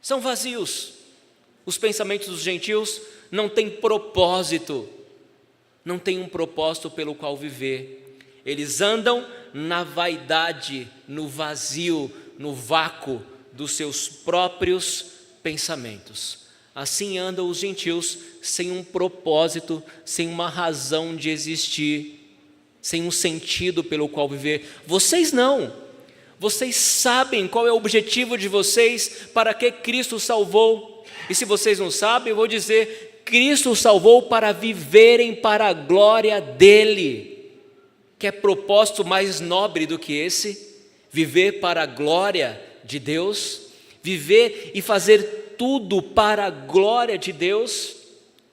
São vazios. Os pensamentos dos gentios não têm propósito, não têm um propósito pelo qual viver. Eles andam na vaidade, no vazio, no vácuo dos seus próprios pensamentos. Assim andam os gentios, sem um propósito, sem uma razão de existir, sem um sentido pelo qual viver. Vocês não. Vocês sabem qual é o objetivo de vocês, para que Cristo salvou. E se vocês não sabem, eu vou dizer: Cristo salvou para viverem para a glória dele. Quer propósito mais nobre do que esse? Viver para a glória de Deus, viver e fazer tudo para a glória de Deus,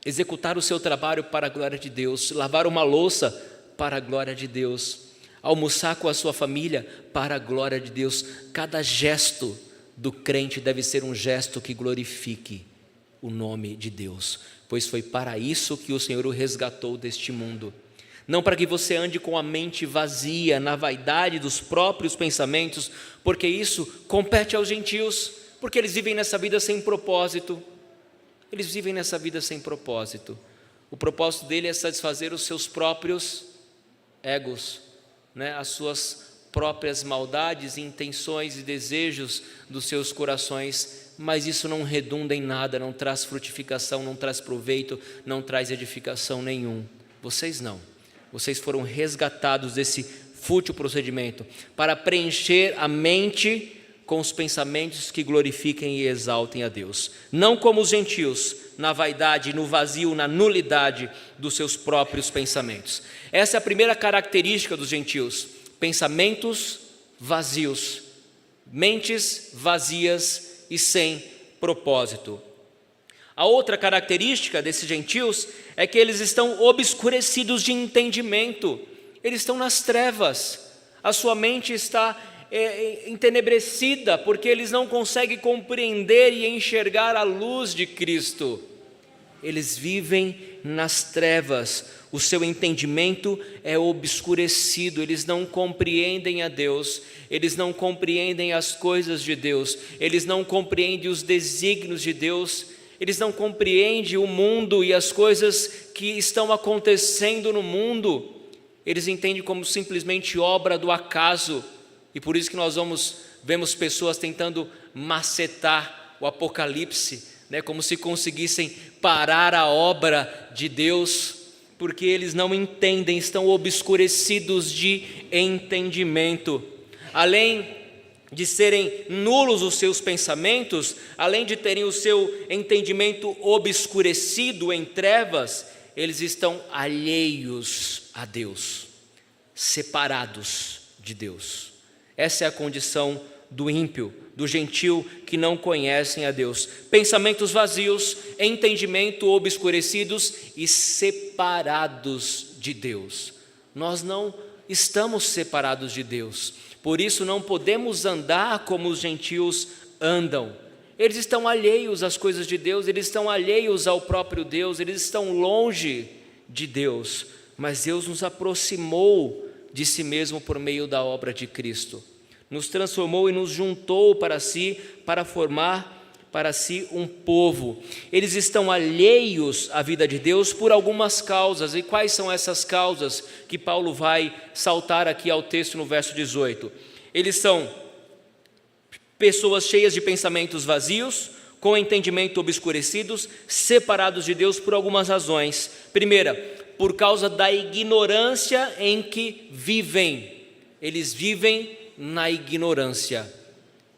executar o seu trabalho para a glória de Deus, lavar uma louça para a glória de Deus, almoçar com a sua família para a glória de Deus. Cada gesto do crente deve ser um gesto que glorifique o nome de Deus, pois foi para isso que o Senhor o resgatou deste mundo. Não para que você ande com a mente vazia, na vaidade dos próprios pensamentos, porque isso compete aos gentios, porque eles vivem nessa vida sem propósito. Eles vivem nessa vida sem propósito. O propósito dele é satisfazer os seus próprios egos, as suas próprias maldades, intenções e desejos dos seus corações, mas isso não redunda em nada, não traz frutificação, não traz proveito, não traz edificação nenhum. Vocês não. Vocês foram resgatados desse fútil procedimento para preencher a mente com os pensamentos que glorifiquem e exaltem a Deus. Não como os gentios, na vaidade, no vazio, na nulidade dos seus próprios pensamentos. Essa é a primeira característica dos gentios: pensamentos vazios, mentes vazias e sem propósito. A outra característica desses gentios é que eles estão obscurecidos de entendimento, eles estão nas trevas, a sua mente está entenebrecida, porque eles não conseguem compreender e enxergar a luz de Cristo. eles vivem nas trevas, o seu entendimento é obscurecido, eles não compreendem a Deus, eles não compreendem as coisas de Deus, eles não compreendem os desígnios de Deus, eles não compreendem o mundo e as coisas que estão acontecendo no mundo, eles entendem como simplesmente obra do acaso, e por isso que nós vemos pessoas tentando macetar o Apocalipse, como se conseguissem parar a obra de Deus, porque eles não entendem, estão obscurecidos de entendimento. Além de serem nulos os seus pensamentos, além de terem o seu entendimento obscurecido em trevas, eles estão alheios a Deus, separados de Deus. Essa é a condição do ímpio, do gentio que não conhecem a Deus. Pensamentos vazios, entendimento obscurecidos e separados de Deus. Nós não estamos separados de Deus, por isso não podemos andar como os gentios andam. Eles estão alheios às coisas de Deus, eles estão alheios ao próprio Deus, eles estão longe de Deus, mas Deus nos aproximou de si mesmo por meio da obra de Cristo. Nos transformou e nos juntou para si, para formar para si um povo. Eles estão alheios à vida de Deus por algumas causas. E quais são essas causas que Paulo vai saltar aqui ao texto no verso 18? Eles são pessoas cheias de pensamentos vazios, com entendimento obscurecidos, separados de Deus por algumas razões. Primeira, por causa da ignorância em que vivem. Eles vivem na ignorância,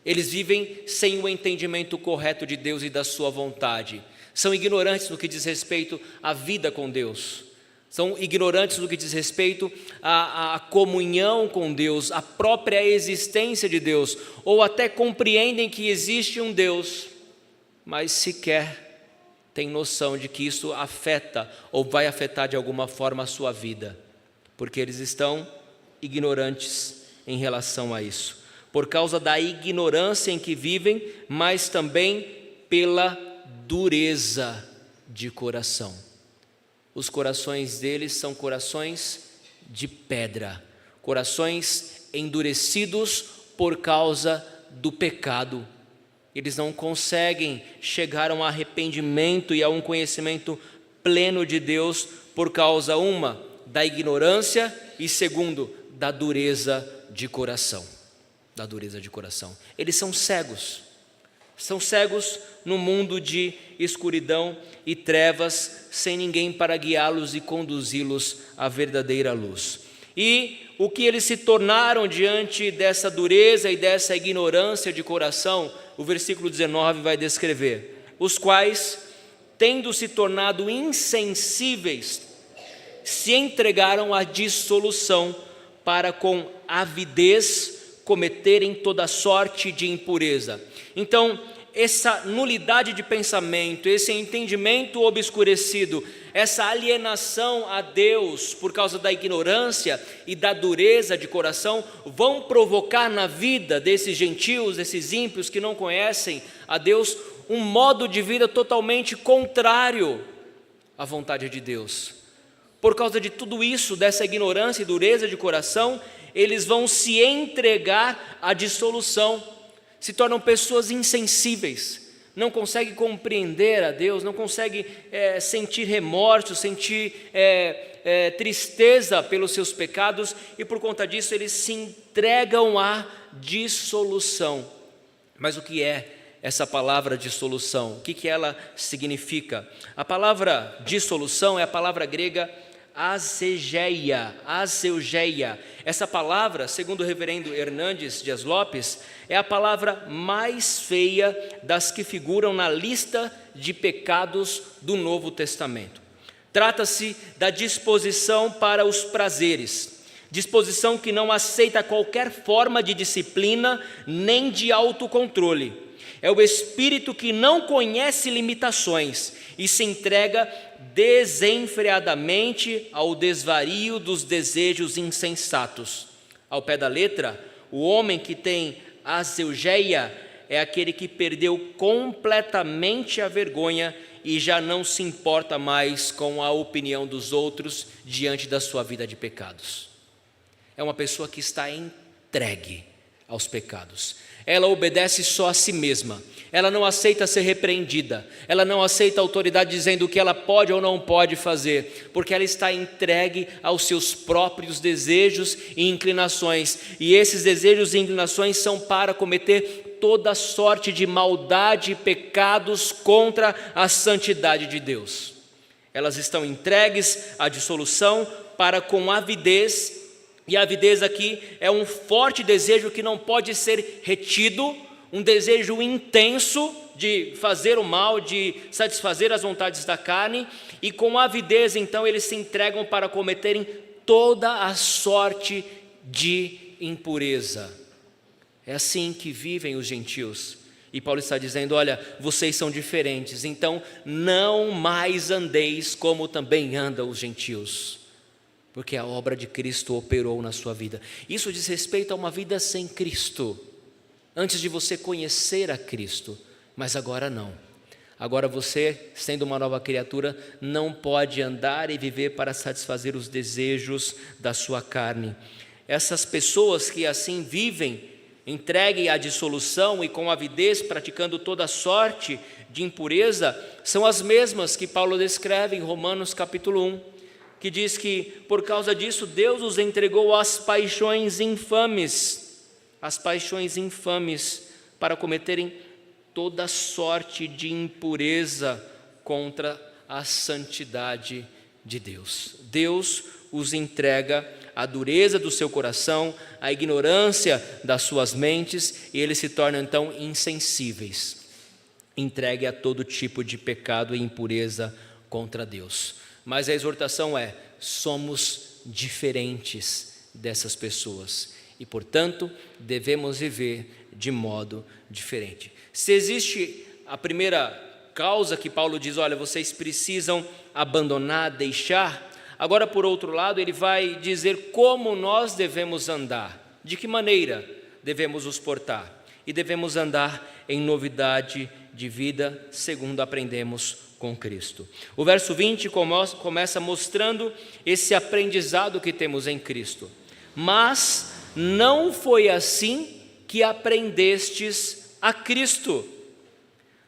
eles vivem sem o entendimento correto de Deus e da sua vontade, são ignorantes no que diz respeito à vida com Deus, são ignorantes no que diz respeito à comunhão com Deus, à própria existência de Deus, ou até compreendem que existe um Deus, mas sequer têm noção de que isso afeta ou vai afetar de alguma forma a sua vida, porque eles estão ignorantes em relação a isso, por causa da ignorância em que vivem, mas também pela dureza de coração. Os corações deles são corações de pedra, corações endurecidos por causa do pecado. Eles não conseguem chegar a um arrependimento e a um conhecimento pleno de Deus por causa, uma, da ignorância e segundo, da dureza de coração, da dureza de coração. Eles são cegos no mundo de escuridão e trevas, sem ninguém para guiá-los e conduzi-los à verdadeira luz. E o que eles se tornaram diante dessa dureza e dessa ignorância de coração, o versículo 19 vai descrever: os quais, tendo se tornado insensíveis, se entregaram à dissolução, para com avidez cometerem toda sorte de impureza. Então, essa nulidade de pensamento, esse entendimento obscurecido, essa alienação a Deus por causa da ignorância e da dureza de coração, vão provocar na vida desses gentios, desses ímpios que não conhecem a Deus, um modo de vida totalmente contrário à vontade de Deus. Por causa de tudo isso, dessa ignorância e dureza de coração, eles vão se entregar à dissolução, se tornam pessoas insensíveis, não conseguem compreender a Deus, não conseguem sentir remorso, sentir tristeza pelos seus pecados, e por conta disso eles se entregam à dissolução. Mas o que é essa palavra dissolução? O que ela significa? A palavra dissolução é a palavra grega aseugeia. Essa palavra, segundo o reverendo Hernandes Dias Lopes, é a palavra mais feia das que figuram na lista de pecados do Novo Testamento. Trata-se da disposição para os prazeres, disposição que não aceita qualquer forma de disciplina nem de autocontrole. É o espírito que não conhece limitações e se entrega desenfreadamente ao desvario dos desejos insensatos. Ao pé da letra, o homem que tem aseugeia é aquele que perdeu completamente a vergonha e já não se importa mais com a opinião dos outros diante da sua vida de pecados. É uma pessoa que está entregue aos pecados. Ela obedece só a si mesma. Ela não aceita ser repreendida. Ela não aceita a autoridade dizendo o que ela pode ou não pode fazer, porque ela está entregue aos seus próprios desejos e inclinações. E esses desejos e inclinações são para cometer toda sorte de maldade e pecados contra a santidade de Deus. Elas estão entregues à dissolução para com avidez, e a avidez aqui é um forte desejo que não pode ser retido, um desejo intenso de fazer o mal, de satisfazer as vontades da carne, e com avidez então eles se entregam para cometerem toda a sorte de impureza. É assim que vivem os gentios. E Paulo está dizendo, olha, vocês são diferentes, então não mais andeis como também andam os gentios, porque a obra de Cristo operou na sua vida. Isso diz respeito a uma vida sem Cristo, antes de você conhecer a Cristo, mas agora não. Agora você, sendo uma nova criatura, não pode andar e viver para satisfazer os desejos da sua carne. Essas pessoas que assim vivem, entregue à dissolução e com avidez, praticando toda sorte de impureza, são as mesmas que Paulo descreve em Romanos capítulo 1, que diz que por causa disso Deus os entregou às paixões infames, para cometerem toda sorte de impureza contra a santidade de Deus. Deus os entrega à dureza do seu coração, à ignorância das suas mentes, e eles se tornam então insensíveis, entregue a todo tipo de pecado e impureza contra Deus. Mas a exortação é: somos diferentes dessas pessoas e, portanto, devemos viver de modo diferente. Se existe a primeira causa que Paulo diz, olha, vocês precisam abandonar, deixar. Agora, por outro lado, ele vai dizer como nós devemos andar, de que maneira devemos nos portar. E devemos andar em novidade de vida, segundo aprendemos com Cristo. O verso 20 começa mostrando esse aprendizado que temos em Cristo. Mas não foi assim que aprendestes a Cristo.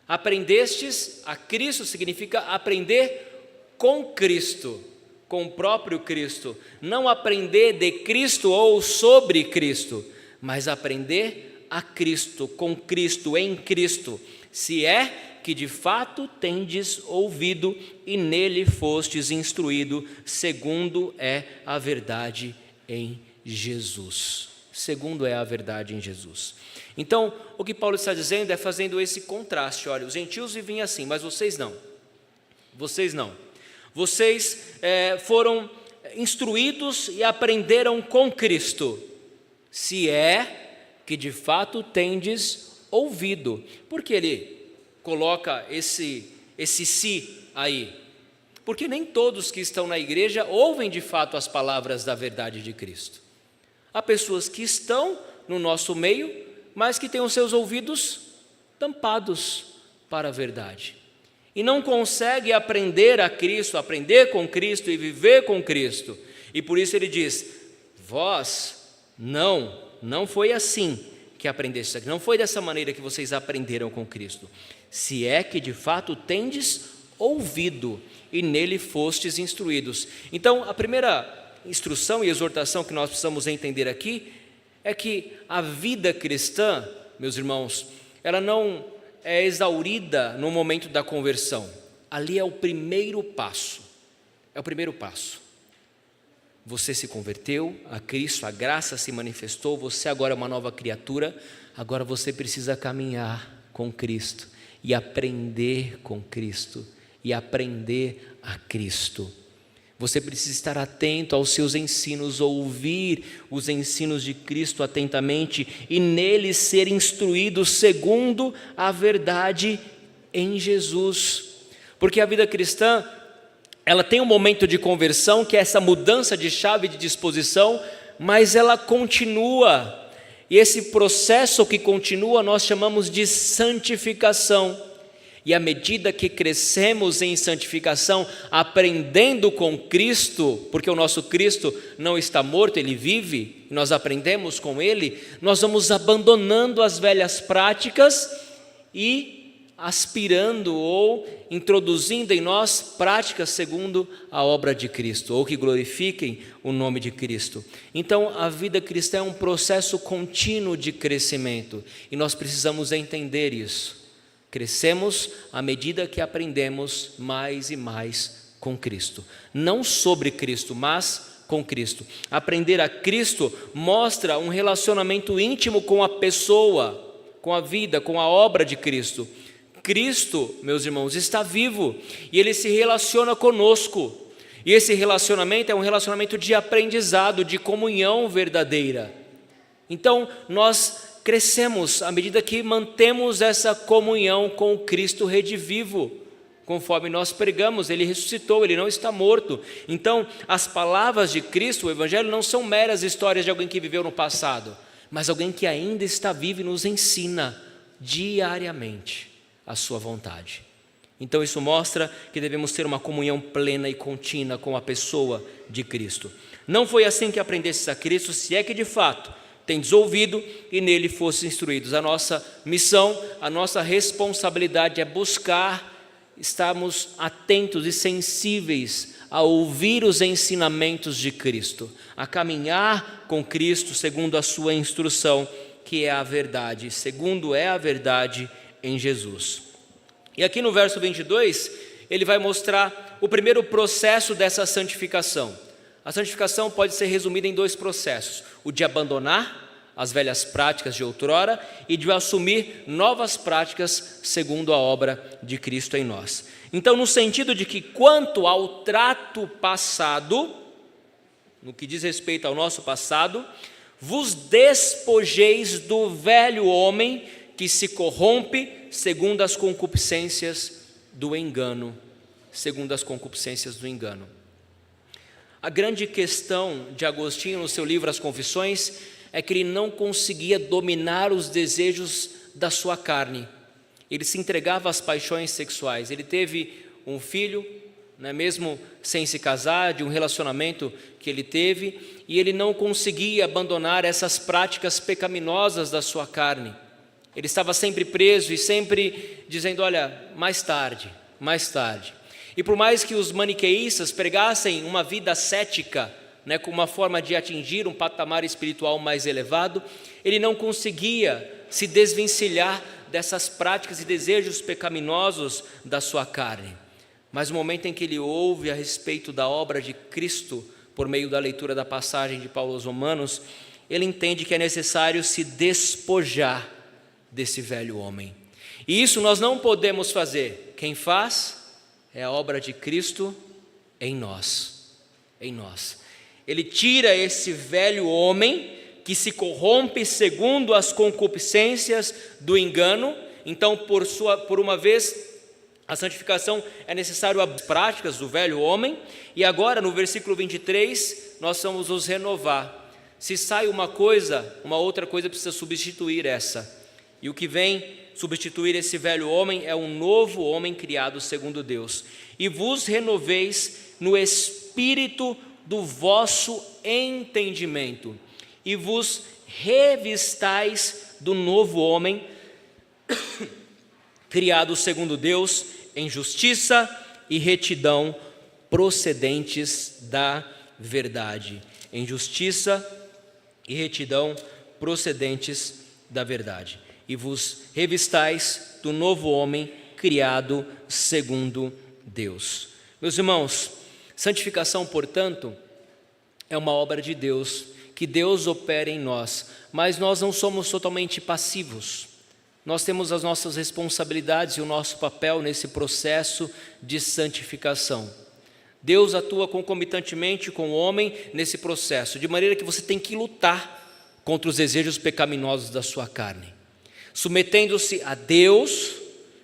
Aprendestes a Cristo significa aprender com Cristo, com o próprio Cristo, não aprender de Cristo ou sobre Cristo, mas aprender a Cristo, com Cristo, em Cristo, se é que de fato tendes ouvido e nele fostes instruído, segundo é a verdade em Jesus. Segundo é a verdade em Jesus. Então, o que Paulo está dizendo é fazendo esse contraste. Olha, os gentios viviam assim, mas vocês não. Vocês não. Vocês foram instruídos e aprenderam com Cristo, se é que de fato tendes ouvido. Por que ele coloca esse se aí? Porque nem todos que estão na igreja ouvem de fato as palavras da verdade de Cristo. Há pessoas que estão no nosso meio, mas que têm os seus ouvidos tampados para a verdade. E não consegue aprender a Cristo, aprender com Cristo e viver com Cristo. E por isso ele diz, vós não foi assim que aprendestes, não foi dessa maneira que vocês aprenderam com Cristo. Se é que de fato tendes ouvido e nele fostes instruídos. Então a primeira instrução e exortação que nós precisamos entender aqui é que a vida cristã, meus irmãos, ela não é exaurida no momento da conversão. Ali é o primeiro passo. É o primeiro passo. Você se converteu a Cristo, a graça se manifestou, você agora é uma nova criatura, agora você precisa caminhar com Cristo e aprender com Cristo e aprender a Cristo. Você precisa estar atento aos seus ensinos, ouvir os ensinos de Cristo atentamente e nele ser instruído segundo a verdade em Jesus. Porque a vida cristã, ela tem um momento de conversão, que é essa mudança de chave de disposição, mas ela continua. E esse processo que continua nós chamamos de santificação. E à medida que crescemos em santificação, aprendendo com Cristo, porque o nosso Cristo não está morto, Ele vive, e nós aprendemos com Ele, nós vamos abandonando as velhas práticas e aspirando ou introduzindo em nós práticas segundo a obra de Cristo, ou que glorifiquem o nome de Cristo. Então, a vida cristã é um processo contínuo de crescimento, e nós precisamos entender isso. Crescemos à medida que aprendemos mais e mais com Cristo. Não sobre Cristo, mas com Cristo. Aprender a Cristo mostra um relacionamento íntimo com a pessoa, com a vida, com a obra de Cristo. Cristo, meus irmãos, está vivo e Ele se relaciona conosco. E esse relacionamento é um relacionamento de aprendizado, de comunhão verdadeira. Então, nós crescemos à medida que mantemos essa comunhão com o Cristo redivivo. Conforme nós pregamos, Ele ressuscitou, Ele não está morto. Então, as palavras de Cristo, o Evangelho, não são meras histórias de alguém que viveu no passado, mas alguém que ainda está vivo e nos ensina diariamente a sua vontade. Então, isso mostra que devemos ter uma comunhão plena e contínua com a pessoa de Cristo. Não foi assim que aprendestes a Cristo, se é que de fato tendes ouvido e nele fostes instruídos. A nossa missão, a nossa responsabilidade é buscar, estarmos atentos e sensíveis a ouvir os ensinamentos de Cristo, a caminhar com Cristo segundo a sua instrução, que é a verdade, segundo é a verdade em Jesus. E aqui no verso 22, ele vai mostrar o primeiro processo dessa santificação. A santificação pode ser resumida em dois processos: o de abandonar as velhas práticas de outrora e de assumir novas práticas segundo a obra de Cristo em nós. Então, no sentido de que quanto ao trato passado, no que diz respeito ao nosso passado, vos despojeis do velho homem que se corrompe segundo as concupiscências do engano. Segundo as concupiscências do engano. A grande questão de Agostinho no seu livro As Confissões é que ele não conseguia dominar os desejos da sua carne. Ele se entregava às paixões sexuais. Ele teve um filho, mesmo sem se casar, de um relacionamento que ele teve, e ele não conseguia abandonar essas práticas pecaminosas da sua carne. Ele estava sempre preso e sempre dizendo: olha, mais tarde, mais tarde. E por mais que os maniqueístas pregassem uma vida ascética, com uma forma de atingir um patamar espiritual mais elevado, ele não conseguia se desvencilhar dessas práticas e desejos pecaminosos da sua carne. Mas no momento em que ele ouve a respeito da obra de Cristo, por meio da leitura da passagem de Paulo aos Romanos, ele entende que é necessário se despojar desse velho homem. E isso nós não podemos fazer. Quem faz é a obra de Cristo em nós. Em nós. Ele tira esse velho homem que se corrompe segundo as concupiscências do engano. Então, por uma vez, a santificação é necessário as práticas do velho homem. E agora, no versículo 23, nós vamos nos renovar. Se sai uma coisa, uma outra coisa precisa substituir essa. E o que vem substituir esse velho homem é um novo homem criado segundo Deus. E vos renoveis no espírito do vosso entendimento, e vos revistais do novo homem, criado segundo Deus, em justiça e retidão, procedentes da verdade. Em justiça e retidão, procedentes da verdade. E vos revistais do novo homem, criado segundo Deus. Meus irmãos, santificação, portanto, é uma obra de Deus, que Deus opera em nós, mas nós não somos totalmente passivos. Nós temos as nossas responsabilidades e o nosso papel nesse processo de santificação. Deus atua concomitantemente com o homem nesse processo, de maneira que você tem que lutar contra os desejos pecaminosos da sua carne, submetendo-se a Deus,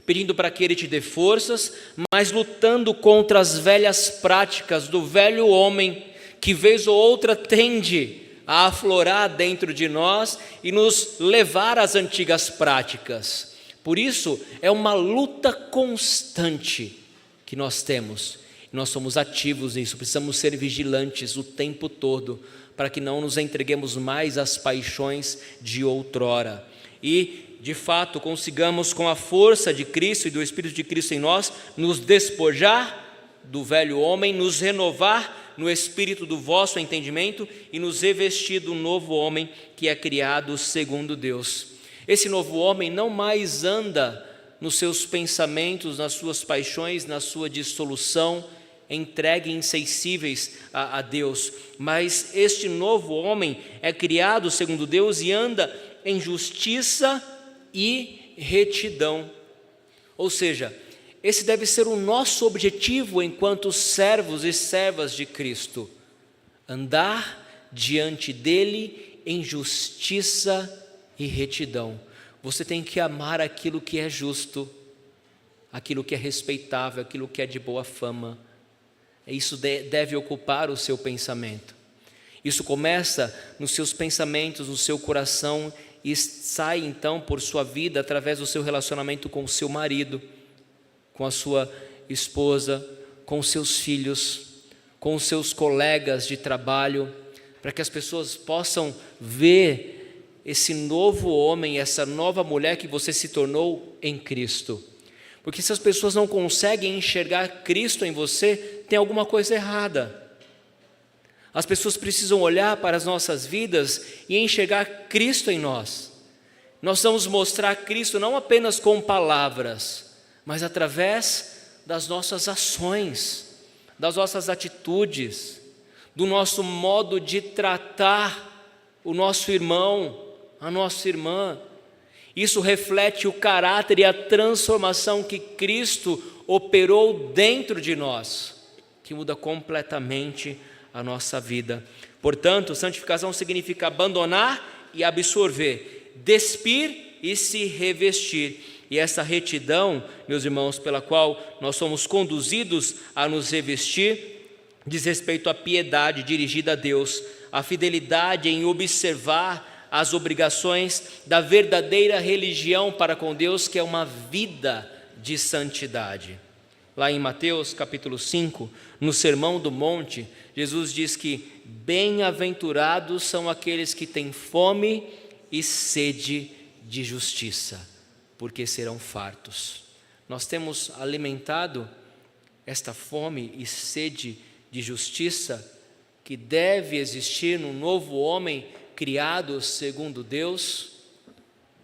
pedindo para que Ele te dê forças, mas lutando contra as velhas práticas do velho homem, que vez ou outra tende a aflorar dentro de nós e nos levar às antigas práticas. Por isso, é uma luta constante que nós temos. Nós somos ativos nisso, precisamos ser vigilantes o tempo todo, para que não nos entreguemos mais às paixões de outrora. E, de fato, consigamos, com a força de Cristo e do Espírito de Cristo em nós, nos despojar do velho homem, nos renovar no espírito do vosso entendimento e nos revestir do novo homem que é criado segundo Deus. Esse novo homem não mais anda nos seus pensamentos, nas suas paixões, na sua dissolução, entregue insensíveis a Deus, mas este novo homem é criado segundo Deus e anda em justiça e retidão. Ou seja, esse deve ser o nosso objetivo enquanto servos e servas de Cristo: andar diante dele em justiça e retidão. Você tem que amar aquilo que é justo, aquilo que é respeitável, aquilo que é de boa fama. Isso deve ocupar o seu pensamento. Isso começa nos seus pensamentos, no seu coração, e sai então por sua vida através do seu relacionamento com o seu marido, com a sua esposa, com os seus filhos, com os seus colegas de trabalho, para que as pessoas possam ver esse novo homem, essa nova mulher que você se tornou em Cristo. Porque se as pessoas não conseguem enxergar Cristo em você, tem alguma coisa errada. As pessoas precisam olhar para as nossas vidas e enxergar Cristo em nós. Nós vamos mostrar Cristo não apenas com palavras, mas através das nossas ações, das nossas atitudes, do nosso modo de tratar o nosso irmão, a nossa irmã. Isso reflete o caráter e a transformação que Cristo operou dentro de nós, que muda completamente a nossa vida. Portanto, santificação significa abandonar e absorver, despir e se revestir. E essa retidão, meus irmãos, pela qual nós somos conduzidos a nos revestir, diz respeito à piedade dirigida a Deus, a fidelidade em observar as obrigações da verdadeira religião para com Deus, que é uma vida de santidade. Lá em Mateus capítulo 5, no Sermão do Monte, Jesus diz que bem-aventurados são aqueles que têm fome e sede de justiça, porque serão fartos. Nós temos alimentado esta fome e sede de justiça que deve existir no novo homem criado segundo Deus.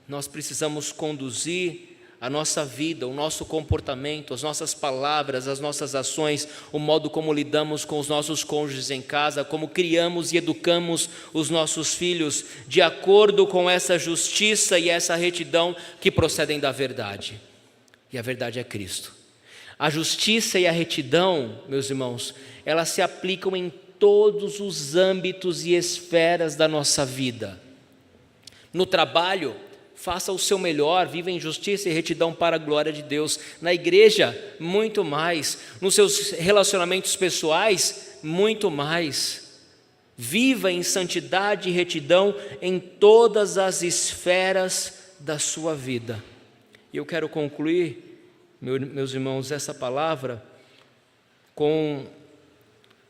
Nós precisamos conduzir a nossa vida, o nosso comportamento, as nossas palavras, as nossas ações, o modo como lidamos com os nossos cônjuges em casa, como criamos e educamos os nossos filhos, de acordo com essa justiça e essa retidão que procedem da verdade. E a verdade é Cristo. A justiça e a retidão, meus irmãos, elas se aplicam em todos os âmbitos e esferas da nossa vida. No trabalho, faça o seu melhor, viva em justiça e retidão para a glória de Deus. Na igreja, muito mais. Nos seus relacionamentos pessoais, muito mais. Viva em santidade e retidão em todas as esferas da sua vida. E eu quero concluir, meus irmãos, essa palavra com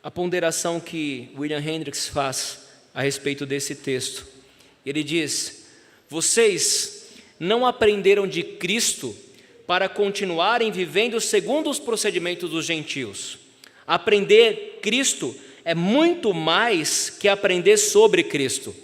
a ponderação que William Hendricks faz a respeito desse texto. Ele diz: vocês não aprenderam de Cristo para continuarem vivendo segundo os procedimentos dos gentios. Aprender Cristo é muito mais que aprender sobre Cristo.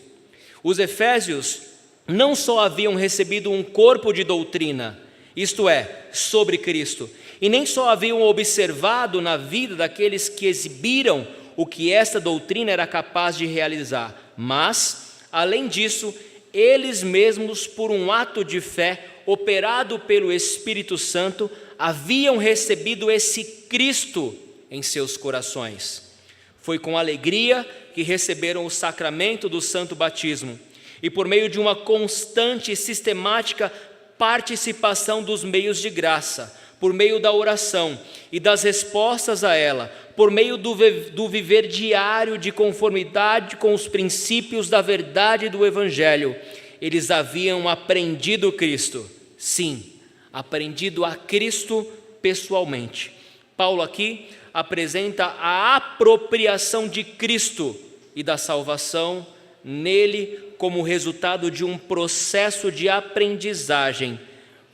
Os efésios não só haviam recebido um corpo de doutrina, isto é, sobre Cristo, e nem só haviam observado na vida daqueles que exibiram o que esta doutrina era capaz de realizar, mas, além disso, eles mesmos, por um ato de fé operado pelo Espírito Santo, haviam recebido esse Cristo em seus corações. Foi com alegria que receberam o sacramento do santo batismo, e por meio de uma constante e sistemática participação dos meios de graça, por meio da oração e das respostas a ela, por meio do viver diário de conformidade com os princípios da verdade do Evangelho, eles haviam aprendido Cristo. Sim, aprendido a Cristo pessoalmente. Paulo aqui apresenta a apropriação de Cristo e da salvação nele como resultado de um processo de aprendizagem,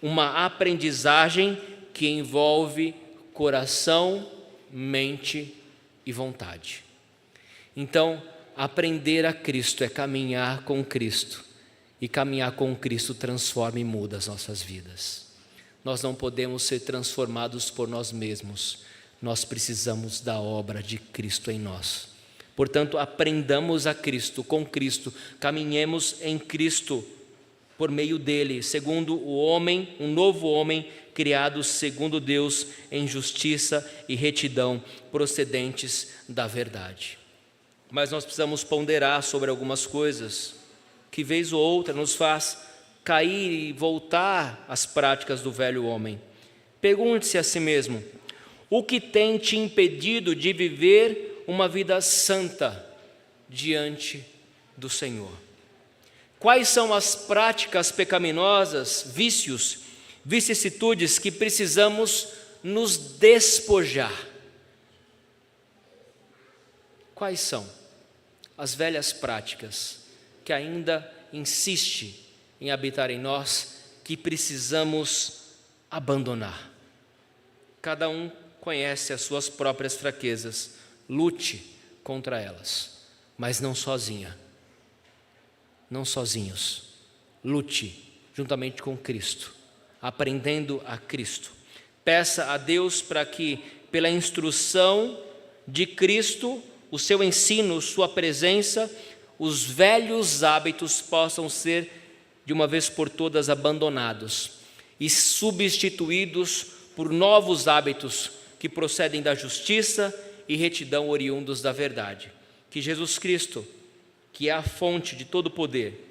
uma aprendizagem que envolve coração, mente e vontade. Então, aprender a Cristo é caminhar com Cristo, e caminhar com Cristo transforma e muda as nossas vidas. Nós não podemos ser transformados por nós mesmos, nós precisamos da obra de Cristo em nós. Portanto, aprendamos a Cristo, com Cristo, caminhemos em Cristo, por meio dele, segundo o homem, um novo homem, criado segundo Deus, em justiça e retidão, procedentes da verdade. Mas nós precisamos ponderar sobre algumas coisas, que vez ou outra nos faz cair e voltar às práticas do velho homem. Pergunte-se a si mesmo: o que tem te impedido de viver uma vida santa diante do Senhor? Quais são as práticas pecaminosas, vícios, vicissitudes que precisamos nos despojar? Quais são as velhas práticas que ainda insiste em habitar em nós, que precisamos abandonar? Cada um conhece as suas próprias fraquezas, lute contra elas, mas não sozinha, não sozinhos, lute juntamente com Cristo, aprendendo a Cristo. Peça a Deus para que, pela instrução de Cristo, o seu ensino, sua presença, os velhos hábitos possam ser, de uma vez por todas, abandonados e substituídos por novos hábitos que procedem da justiça e retidão oriundos da verdade. Que Jesus Cristo, que é a fonte de todo poder,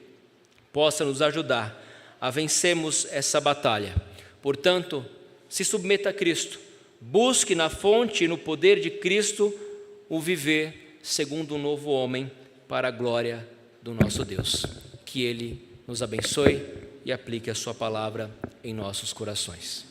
possa nos ajudar a vencermos essa batalha. Portanto, se submeta a Cristo, busque na fonte e no poder de Cristo o viver segundo um novo homem, para a glória do nosso Deus. Que Ele nos abençoe e aplique a sua palavra em nossos corações.